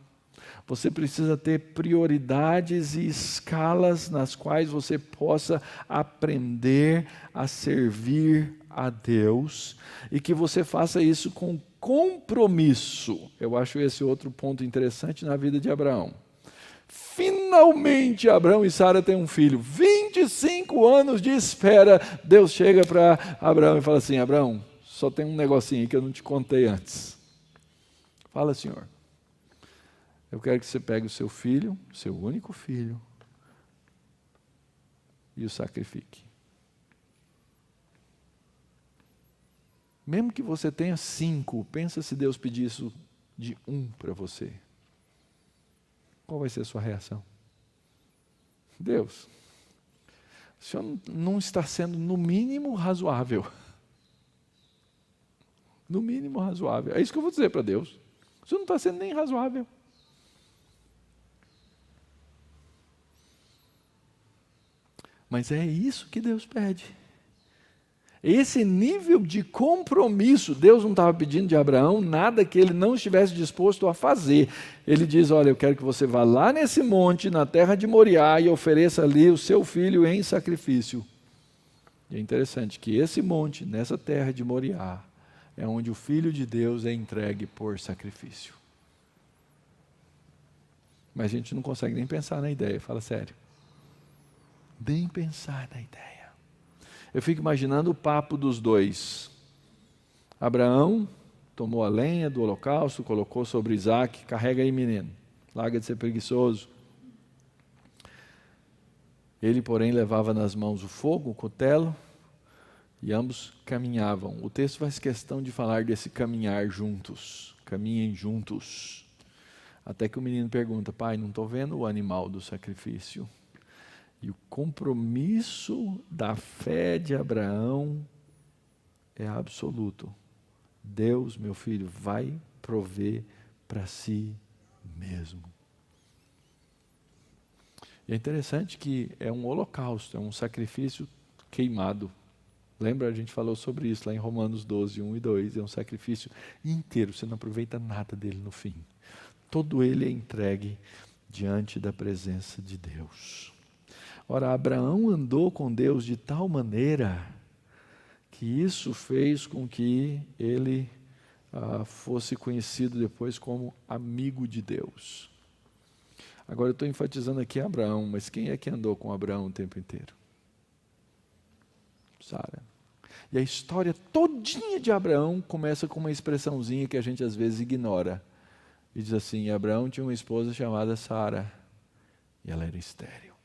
você precisa ter prioridades e escalas nas quais você possa aprender a servir a Deus e que você faça isso com compromisso. Eu acho esse outro ponto interessante na vida de Abraão. Finalmente Abraão e Sara têm um filho. 25 anos de espera. Deus chega para Abraão e fala assim: Abraão, só tem um negocinho aí que eu não te contei antes. Fala, Senhor. Eu quero que você pegue o seu filho, seu único filho, e o sacrifique. Mesmo que você tenha 5, pensa se Deus pedir isso de 1 para você. Qual vai ser a sua reação? Deus, o Senhor não está sendo no mínimo razoável. No mínimo razoável. É isso que eu vou dizer para Deus. O Senhor não está sendo nem razoável. Mas é isso que Deus pede. Esse nível de compromisso, Deus não estava pedindo de Abraão nada que ele não estivesse disposto a fazer. Ele diz: olha, eu quero que você vá lá nesse monte, na terra de Moriá, e ofereça ali o seu filho em sacrifício. E é interessante que esse monte, nessa terra de Moriá, é onde o Filho de Deus é entregue por sacrifício. Mas a gente não consegue nem pensar na ideia, fala sério. Nem pensar na ideia. Eu fico imaginando o papo dos dois. Abraão tomou a lenha do holocausto, colocou sobre Isaac: carrega aí, menino, larga de ser preguiçoso. Ele, porém, levava nas mãos o fogo, o cutelo, e ambos caminhavam. O texto faz questão de falar desse caminhar juntos. Caminhem juntos. Até que o menino pergunta: pai, não estou vendo o animal do sacrifício. E o compromisso da fé de Abraão é absoluto. Deus, meu filho, vai prover para si mesmo. E é interessante que é um holocausto, é um sacrifício queimado. Lembra, a gente falou sobre isso lá em Romanos 12, 1 e 2. É um sacrifício inteiro, você não aproveita nada dele no fim. Todo ele é entregue diante da presença de Deus. Ora, Abraão andou com Deus de tal maneira que isso fez com que ele fosse conhecido depois como amigo de Deus. Agora eu estou enfatizando aqui Abraão, mas quem é que andou com Abraão o tempo inteiro? Sara. E a história todinha de Abraão começa com uma expressãozinha que a gente às vezes ignora. E diz assim: Abraão tinha uma esposa chamada Sara, e ela era estéril.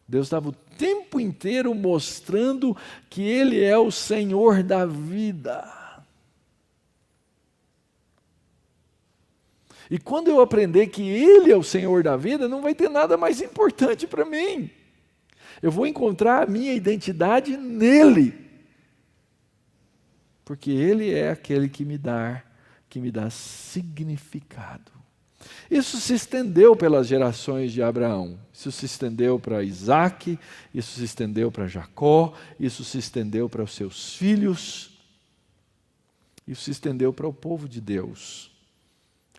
Deus estava o tempo inteiro mostrando que Ele é o Senhor da vida. E quando eu aprender que Ele é o Senhor da vida, não vai ter nada mais importante para mim. Eu vou encontrar a minha identidade nele. Porque Ele é aquele que me dá significado. Isso se estendeu pelas gerações de Abraão. Isso se estendeu para Isaac, isso se estendeu para Jacó, isso se estendeu para os seus filhos, isso se estendeu para o povo de Deus.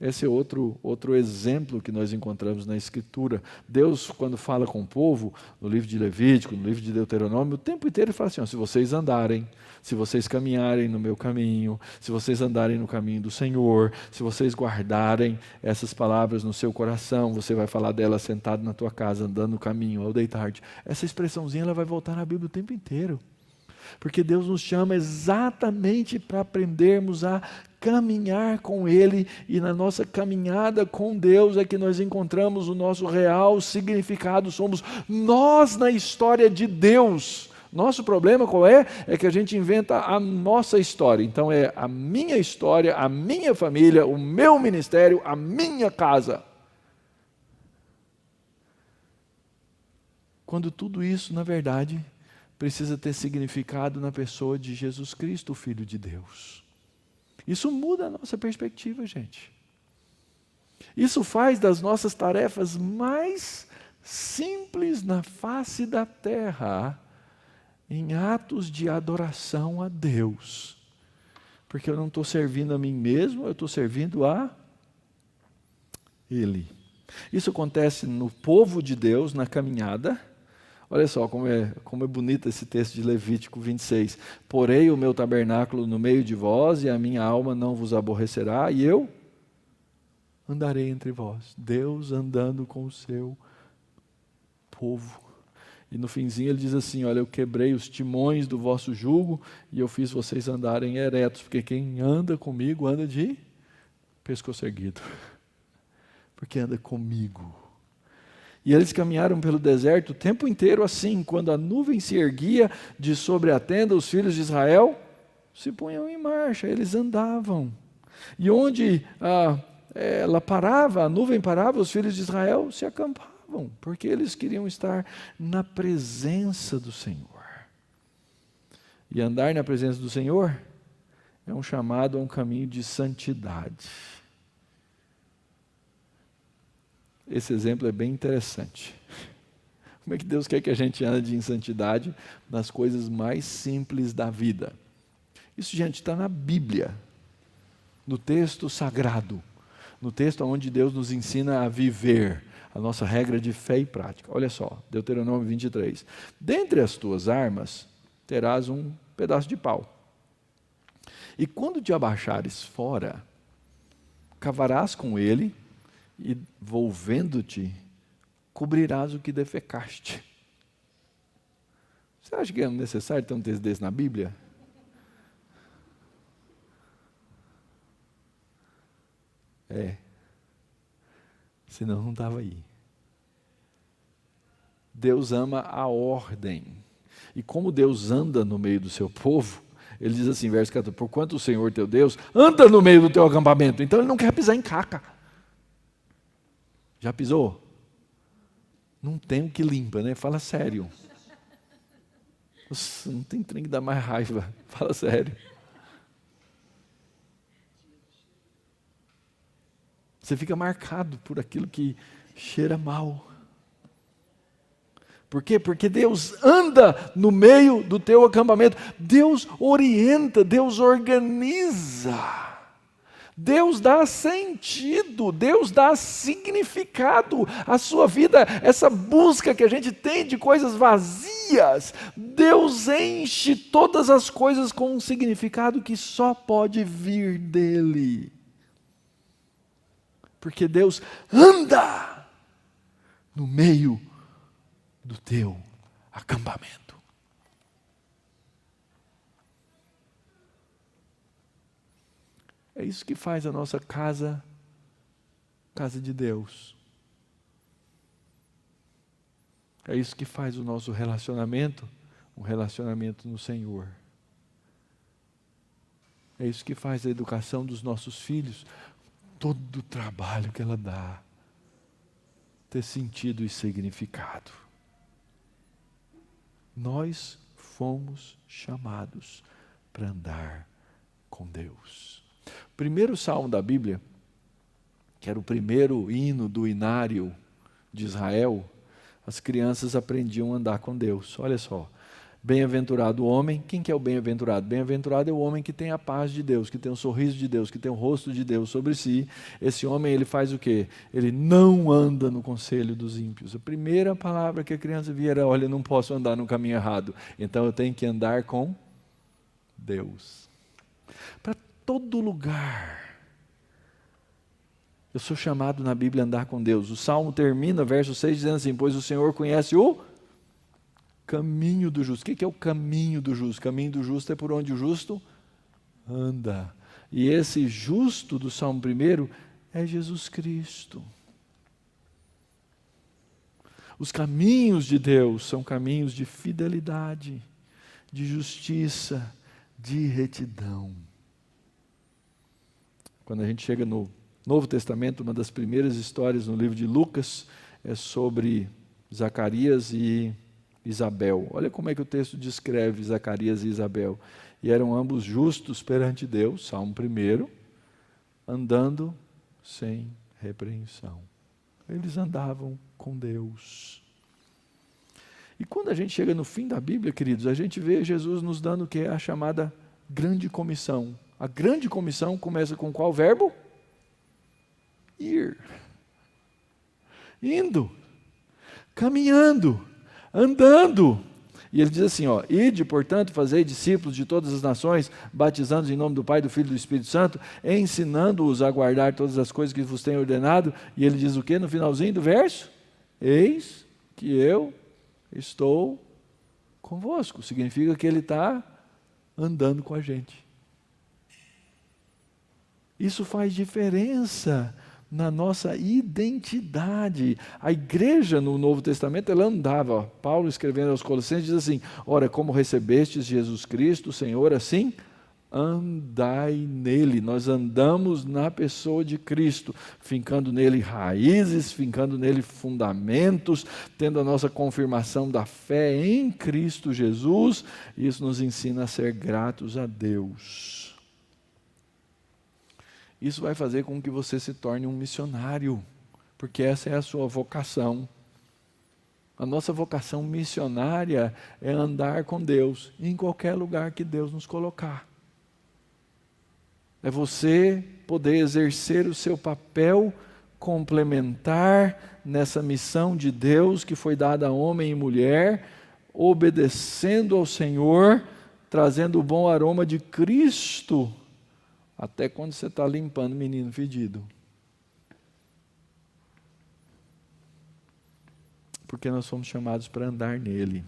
Esse é outro exemplo que nós encontramos na Escritura. Deus, quando fala com o povo, no livro de Levítico, no livro de Deuteronômio, o tempo inteiro ele fala assim, se vocês andarem, se vocês caminharem no meu caminho, se vocês andarem no caminho do Senhor, se vocês guardarem essas palavras no seu coração, você vai falar delas sentado na tua casa, andando no caminho, ao deitar-te. Essa expressãozinha ela vai voltar na Bíblia o tempo inteiro. Porque Deus nos chama exatamente para aprendermos a caminhar com Ele, e na nossa caminhada com Deus é que nós encontramos o nosso real significado, somos nós na história de Deus. Nosso problema qual é? É que a gente inventa a nossa história, então é a minha história, a minha família, o meu ministério, a minha casa. Quando tudo isso, na verdade, precisa ter significado na pessoa de Jesus Cristo, o Filho de Deus. Isso muda a nossa perspectiva, gente. Isso faz das nossas tarefas mais simples na face da terra, em atos de adoração a Deus. Porque eu não estou servindo a mim mesmo, eu estou servindo a Ele. Isso acontece no povo de Deus, na caminhada. Olha só como é bonito esse texto de Levítico 26. Porei o meu tabernáculo no meio de vós, e a minha alma não vos aborrecerá, e eu andarei entre vós. Deus andando com o seu povo. E no finzinho ele diz assim, olha, eu quebrei os timões do vosso jugo, e eu fiz vocês andarem eretos, porque quem anda comigo anda de pescoço erguido. Porque anda comigo. E eles caminharam pelo deserto o tempo inteiro assim. Quando a nuvem se erguia de sobre a tenda, os filhos de Israel se punham em marcha, eles andavam. E onde ela parava, a nuvem parava, os filhos de Israel se acampavam, porque eles queriam estar na presença do Senhor. E andar na presença do Senhor é um chamado a um caminho de santidade. Esse exemplo é bem interessante. Como é que Deus quer que a gente ande em santidade nas coisas mais simples da vida? Isso, gente, está na Bíblia, no texto sagrado, no texto onde Deus nos ensina a viver a nossa regra de fé e prática. Olha só, Deuteronômio 23. Dentre as tuas armas terás um pedaço de pau. E quando te abaixares fora, cavarás com ele, e volvendo-te, cobrirás o que defecaste. Você acha que é necessário ter um texto desse na Bíblia? Senão não estava aí. Deus ama a ordem. E como Deus anda no meio do seu povo, ele diz assim, verso 14, porquanto o Senhor teu Deus anda no meio do teu acampamento, então ele não quer pisar em caca. Já pisou? Não tem o que limpa, né? Fala sério. Nossa, não tem trem que dá mais raiva. Fala sério. Você fica marcado por aquilo que cheira mal. Por quê? Porque Deus anda no meio do teu acampamento. Deus orienta, Deus organiza. Deus dá sentido, Deus dá significado à sua vida. Essa busca que a gente tem de coisas vazias, Deus enche todas as coisas com um significado que só pode vir dEle. Porque Deus anda no meio do teu acampamento. É isso que faz a nossa casa de Deus. É isso que faz o nosso relacionamento um relacionamento no Senhor. É isso que faz a educação dos nossos filhos todo o trabalho que ela dá ter sentido e significado. Nós fomos chamados para andar com Deus. O primeiro salmo da Bíblia, que era o primeiro hino do inário de Israel, as crianças aprendiam a andar com Deus. Olha só, bem-aventurado o homem. Quem que é o bem-aventurado? Bem-aventurado é o homem que tem a paz de Deus, que tem o sorriso de Deus, que tem o rosto de Deus sobre si. Esse homem, ele faz o quê? Ele não anda no conselho dos ímpios. A primeira palavra que a criança via era: olha, eu não posso andar no caminho errado, então eu tenho que andar com Deus. Para todo lugar eu sou chamado na Bíblia a andar com Deus. O Salmo termina, verso 6, dizendo assim: pois o Senhor conhece o caminho do justo. O que é o caminho do justo? O caminho do justo é por onde o justo anda. E esse justo do Salmo 1 é Jesus Cristo. Os caminhos de Deus são caminhos de fidelidade, de justiça, de retidão. Quando a gente chega no Novo Testamento, uma das primeiras histórias no livro de Lucas é sobre Zacarias e Isabel. Olha como é que o texto descreve Zacarias e Isabel. E eram ambos justos perante Deus, Salmo 1, andando sem repreensão. Eles andavam com Deus. E quando a gente chega no fim da Bíblia, queridos, a gente vê Jesus nos dando o que é a chamada grande comissão. A grande comissão começa com qual verbo? Ir. Indo. Caminhando. Andando. E ele diz assim, ide, portanto, fazei discípulos de todas as nações, batizando-os em nome do Pai, do Filho e do Espírito Santo, ensinando-os a guardar todas as coisas que vos tenho ordenado. E ele diz o que no finalzinho do verso? Eis que eu estou convosco. Significa que ele está andando com a gente. Isso faz diferença na nossa identidade. A igreja no Novo Testamento, ela andava. Paulo escrevendo aos Colossenses diz assim: ora, como recebestes Jesus Cristo, Senhor, assim andai nele. Nós andamos na pessoa de Cristo, fincando nele raízes, fincando nele fundamentos, tendo a nossa confirmação da fé em Cristo Jesus. Isso nos ensina a ser gratos a Deus. Isso vai fazer com que você se torne um missionário, porque essa é a sua vocação. A nossa vocação missionária é andar com Deus em qualquer lugar que Deus nos colocar. É você poder exercer o seu papel complementar nessa missão de Deus que foi dada a homem e mulher, obedecendo ao Senhor, trazendo o bom aroma de Cristo, até quando você está limpando menino fedido. Porque nós fomos chamados para andar nele.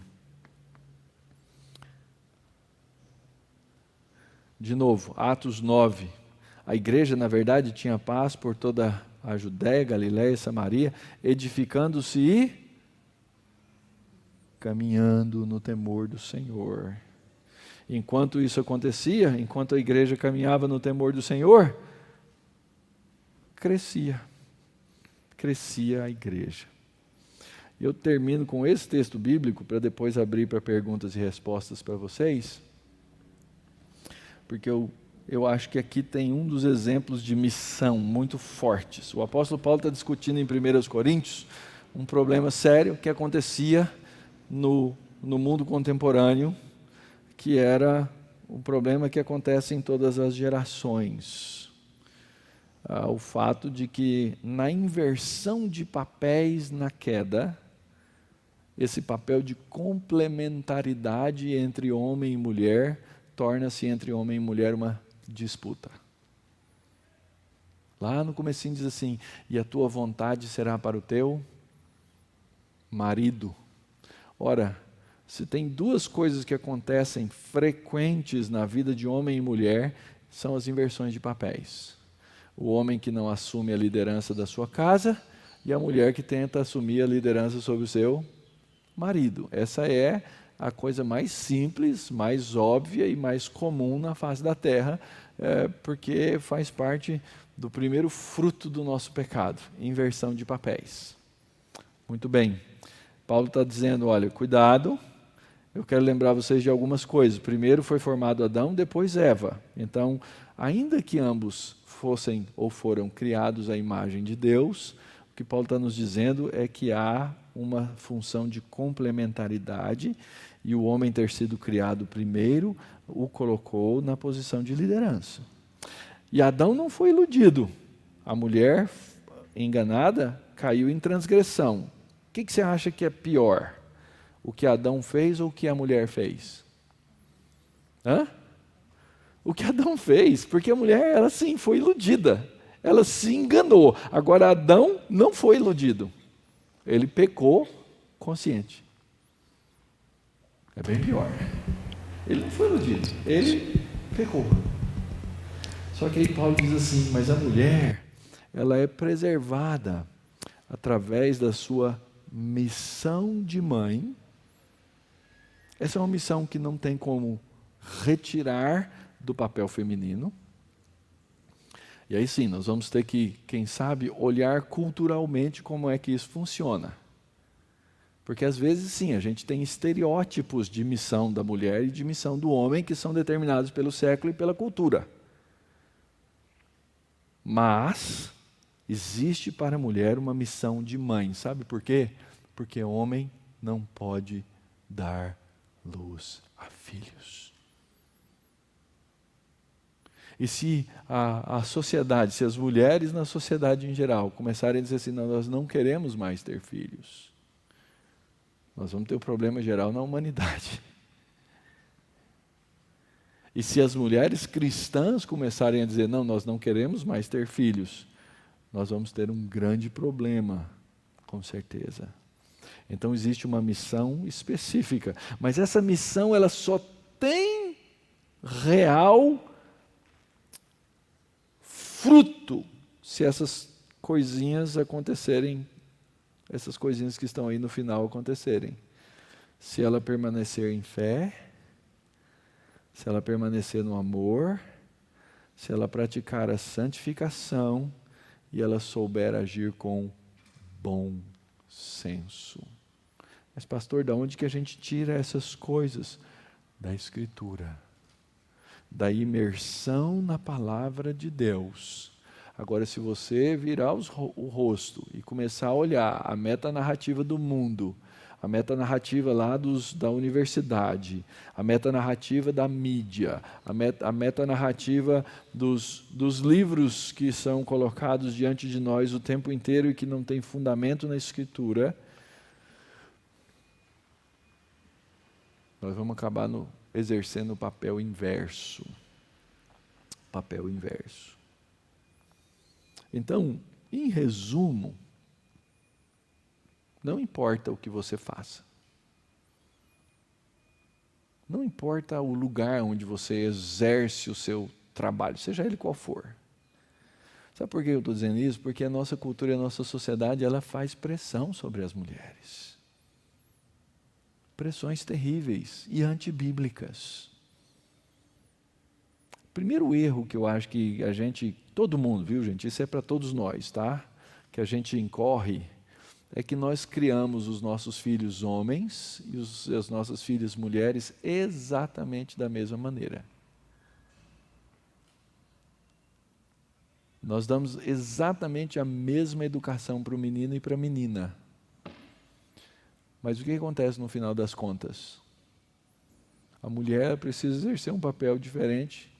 De novo, Atos 9. A igreja, na verdade, tinha paz por toda a Judéia, Galiléia e Samaria, edificando-se e caminhando no temor do Senhor. Enquanto isso acontecia, enquanto a igreja caminhava no temor do Senhor, crescia a igreja. E eu termino com esse texto bíblico, para depois abrir para perguntas e respostas para vocês, porque eu acho que aqui tem um dos exemplos de missão muito fortes. O apóstolo Paulo está discutindo em 1 Coríntios um problema sério que acontecia no mundo contemporâneo, que era um problema que acontece em todas as gerações. O fato de que na inversão de papéis na queda, esse papel de complementaridade entre homem e mulher torna-se entre homem e mulher uma disputa. Lá no comecinho diz assim: e a tua vontade será para o teu marido. Ora, se tem duas coisas que acontecem frequentes na vida de homem e mulher, são as inversões de papéis. O homem que não assume a liderança da sua casa e a mulher que tenta assumir a liderança sobre o seu marido. Essa é a coisa mais simples, mais óbvia e mais comum na face da terra, porque faz parte do primeiro fruto do nosso pecado, inversão de papéis. Muito bem, Paulo está dizendo, olha, cuidado, eu quero lembrar vocês de algumas coisas. Primeiro foi formado Adão, depois Eva. Então, ainda que ambos fossem ou foram criados à imagem de Deus, o que Paulo está nos dizendo é que há uma função de complementaridade e o homem ter sido criado primeiro o colocou na posição de liderança. E Adão não foi iludido. A mulher enganada caiu em transgressão. O que você acha que é pior? O que Adão fez ou o que a mulher fez? O que Adão fez, porque a mulher, ela sim, foi iludida. Ela se enganou. Agora, Adão não foi iludido. Ele pecou consciente. É bem pior. Ele não foi iludido, ele pecou. Só que aí Paulo diz assim, mas a mulher, ela é preservada através da sua missão de mãe. Essa é uma missão que não tem como retirar do papel feminino. E aí sim, nós vamos ter que, quem sabe, olhar culturalmente como é que isso funciona. Porque às vezes sim, a gente tem estereótipos de missão da mulher e de missão do homem que são determinados pelo século e pela cultura. Mas existe para a mulher uma missão de mãe. Sabe por quê? Porque o homem não pode dar luz a filhos. E se a sociedade, se as mulheres na sociedade em geral começarem a dizer assim, não, nós não queremos mais ter filhos, nós vamos ter um problema geral na humanidade. E se as mulheres cristãs começarem a dizer, não, nós não queremos mais ter filhos, nós vamos ter um grande problema, com certeza. Então existe uma missão específica, mas essa missão ela só tem real fruto se essas coisinhas acontecerem, essas coisinhas que estão aí no final acontecerem. Se ela permanecer em fé, se ela permanecer no amor, se ela praticar a santificação e ela souber agir com bom senso. Mas pastor, de onde que a gente tira essas coisas? Da Escritura, da imersão na palavra de Deus. Agora, se você virar o rosto e começar a olhar a metanarrativa do mundo, a metanarrativa lá da universidade, a metanarrativa da mídia, a metanarrativa dos livros que são colocados diante de nós o tempo inteiro e que não tem fundamento na Escritura, nós vamos acabar exercendo o papel inverso. Papel inverso. Então, em resumo, não importa o que você faça. Não importa o lugar onde você exerce o seu trabalho, seja ele qual for. Sabe por que eu estou dizendo isso? Porque a nossa cultura e a nossa sociedade, ela faz pressão sobre as mulheres. Pressões terríveis e antibíblicas. Primeiro erro que eu acho que todo mundo, viu gente, isso é para todos nós, tá? Que a gente incorre, é que nós criamos os nossos filhos homens e as nossas filhas mulheres exatamente da mesma maneira. Nós damos exatamente a mesma educação para o menino e para a menina. Mas o que acontece no final das contas? A mulher precisa exercer um papel diferente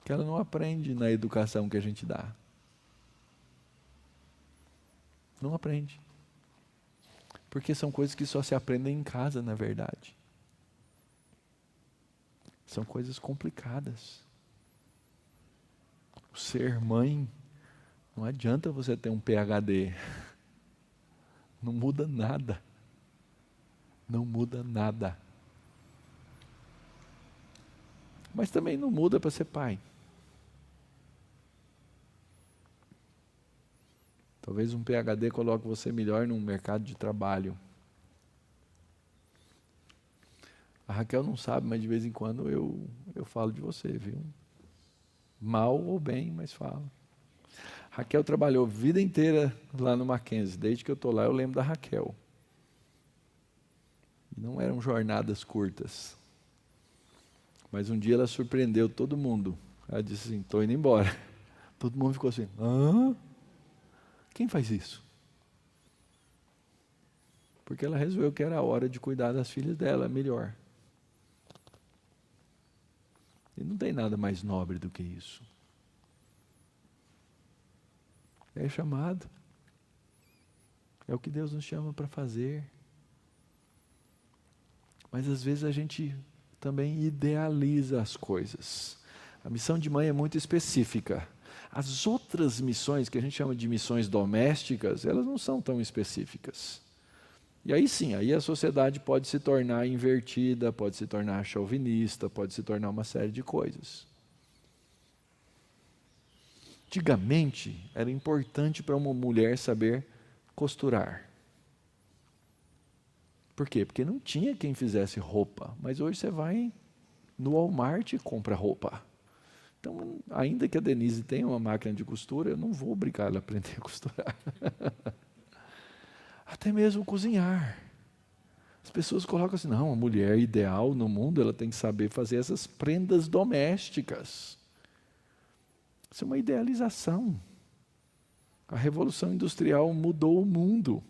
que ela não aprende na educação que a gente dá. Não aprende. Porque são coisas que só se aprendem em casa, na verdade. São coisas complicadas. O ser mãe, não adianta você ter um PhD. Não muda nada. Não muda nada. Mas também não muda para ser pai. Talvez um PhD coloque você melhor num mercado de trabalho. A Raquel não sabe, mas de vez em quando eu falo de você, viu? Mal ou bem, mas falo. Raquel trabalhou a vida inteira lá no Mackenzie. Desde que eu estou lá, eu lembro da Raquel. E não eram jornadas curtas. Mas um dia ela surpreendeu todo mundo. Ela disse assim, estou indo embora. Todo mundo ficou assim, hã? Quem faz isso? Porque ela resolveu que era a hora de cuidar das filhas dela melhor. E não tem nada mais nobre do que isso. É chamado. É o que Deus nos chama para fazer. Mas às vezes a gente também idealiza as coisas. A missão de mãe é muito específica. As outras missões, que a gente chama de missões domésticas, elas não são tão específicas. E aí sim, aí a sociedade pode se tornar invertida, pode se tornar chauvinista, pode se tornar uma série de coisas. Antigamente, era importante para uma mulher saber costurar. Por quê? Porque não tinha quem fizesse roupa, mas hoje você vai no Walmart e compra roupa. Então, ainda que a Denise tenha uma máquina de costura, eu não vou obrigar ela a aprender a costurar. Até mesmo cozinhar. As pessoas colocam assim, não, a mulher ideal no mundo, ela tem que saber fazer essas prendas domésticas. Isso é uma idealização. A Revolução Industrial mudou o mundo.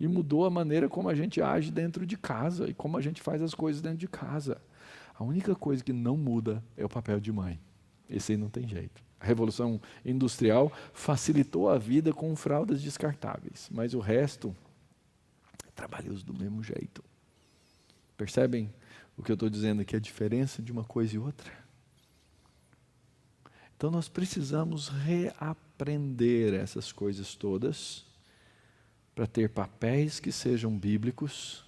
E mudou a maneira como a gente age dentro de casa e como a gente faz as coisas dentro de casa. A única coisa que não muda é o papel de mãe. Esse aí não tem jeito. A Revolução Industrial facilitou a vida com fraldas descartáveis, mas o resto é trabalhoso do mesmo jeito. Percebem o que eu estou dizendo aqui, a diferença de uma coisa e outra? Então nós precisamos reaprender essas coisas todas para ter papéis que sejam bíblicos,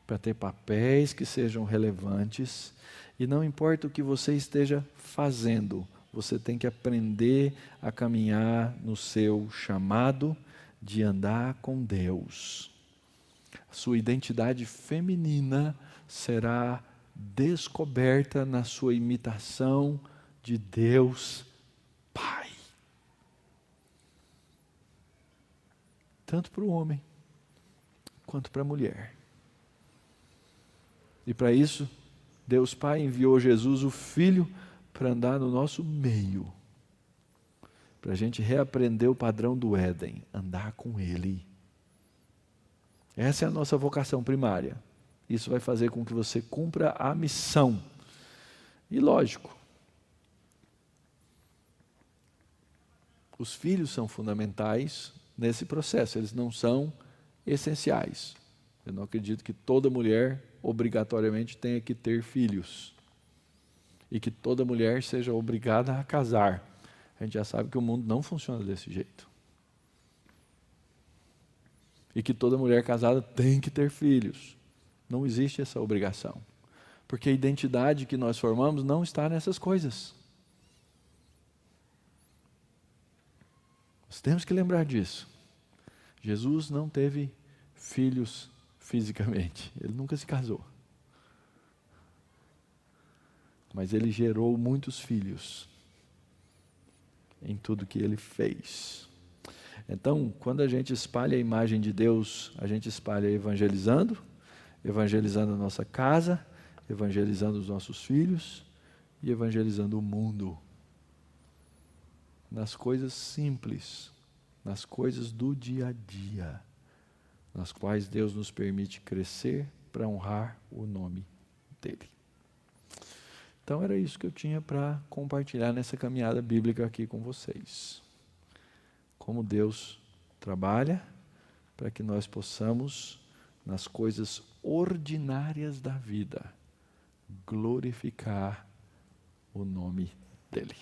para ter papéis que sejam relevantes, e não importa o que você esteja fazendo, você tem que aprender a caminhar no seu chamado de andar com Deus. A sua identidade feminina será descoberta na sua imitação de Deus Pai. Tanto para o homem quanto para a mulher. E para isso, Deus Pai enviou Jesus, o Filho, para andar no nosso meio. Para a gente reaprender o padrão do Éden, andar com Ele. Essa é a nossa vocação primária. Isso vai fazer com que você cumpra a missão. E lógico, os filhos são fundamentais nesse processo, eles não são essenciais. Eu não acredito que toda mulher obrigatoriamente tenha que ter filhos. E que toda mulher seja obrigada a casar. A gente já sabe que o mundo não funciona desse jeito. E que toda mulher casada tem que ter filhos. Não existe essa obrigação. Porque a identidade que nós formamos não está nessas coisas. Nós temos que lembrar disso. Jesus não teve filhos fisicamente. Ele nunca se casou. Mas ele gerou muitos filhos em tudo que ele fez. Então, quando a gente espalha a imagem de Deus, a gente espalha evangelizando a nossa casa, evangelizando os nossos filhos e evangelizando o mundo. Nas coisas simples, nas coisas do dia a dia, nas quais Deus nos permite crescer para honrar o nome dEle. Então era isso que eu tinha para compartilhar nessa caminhada bíblica aqui com vocês. Como Deus trabalha para que nós possamos, nas coisas ordinárias da vida, glorificar o nome dEle.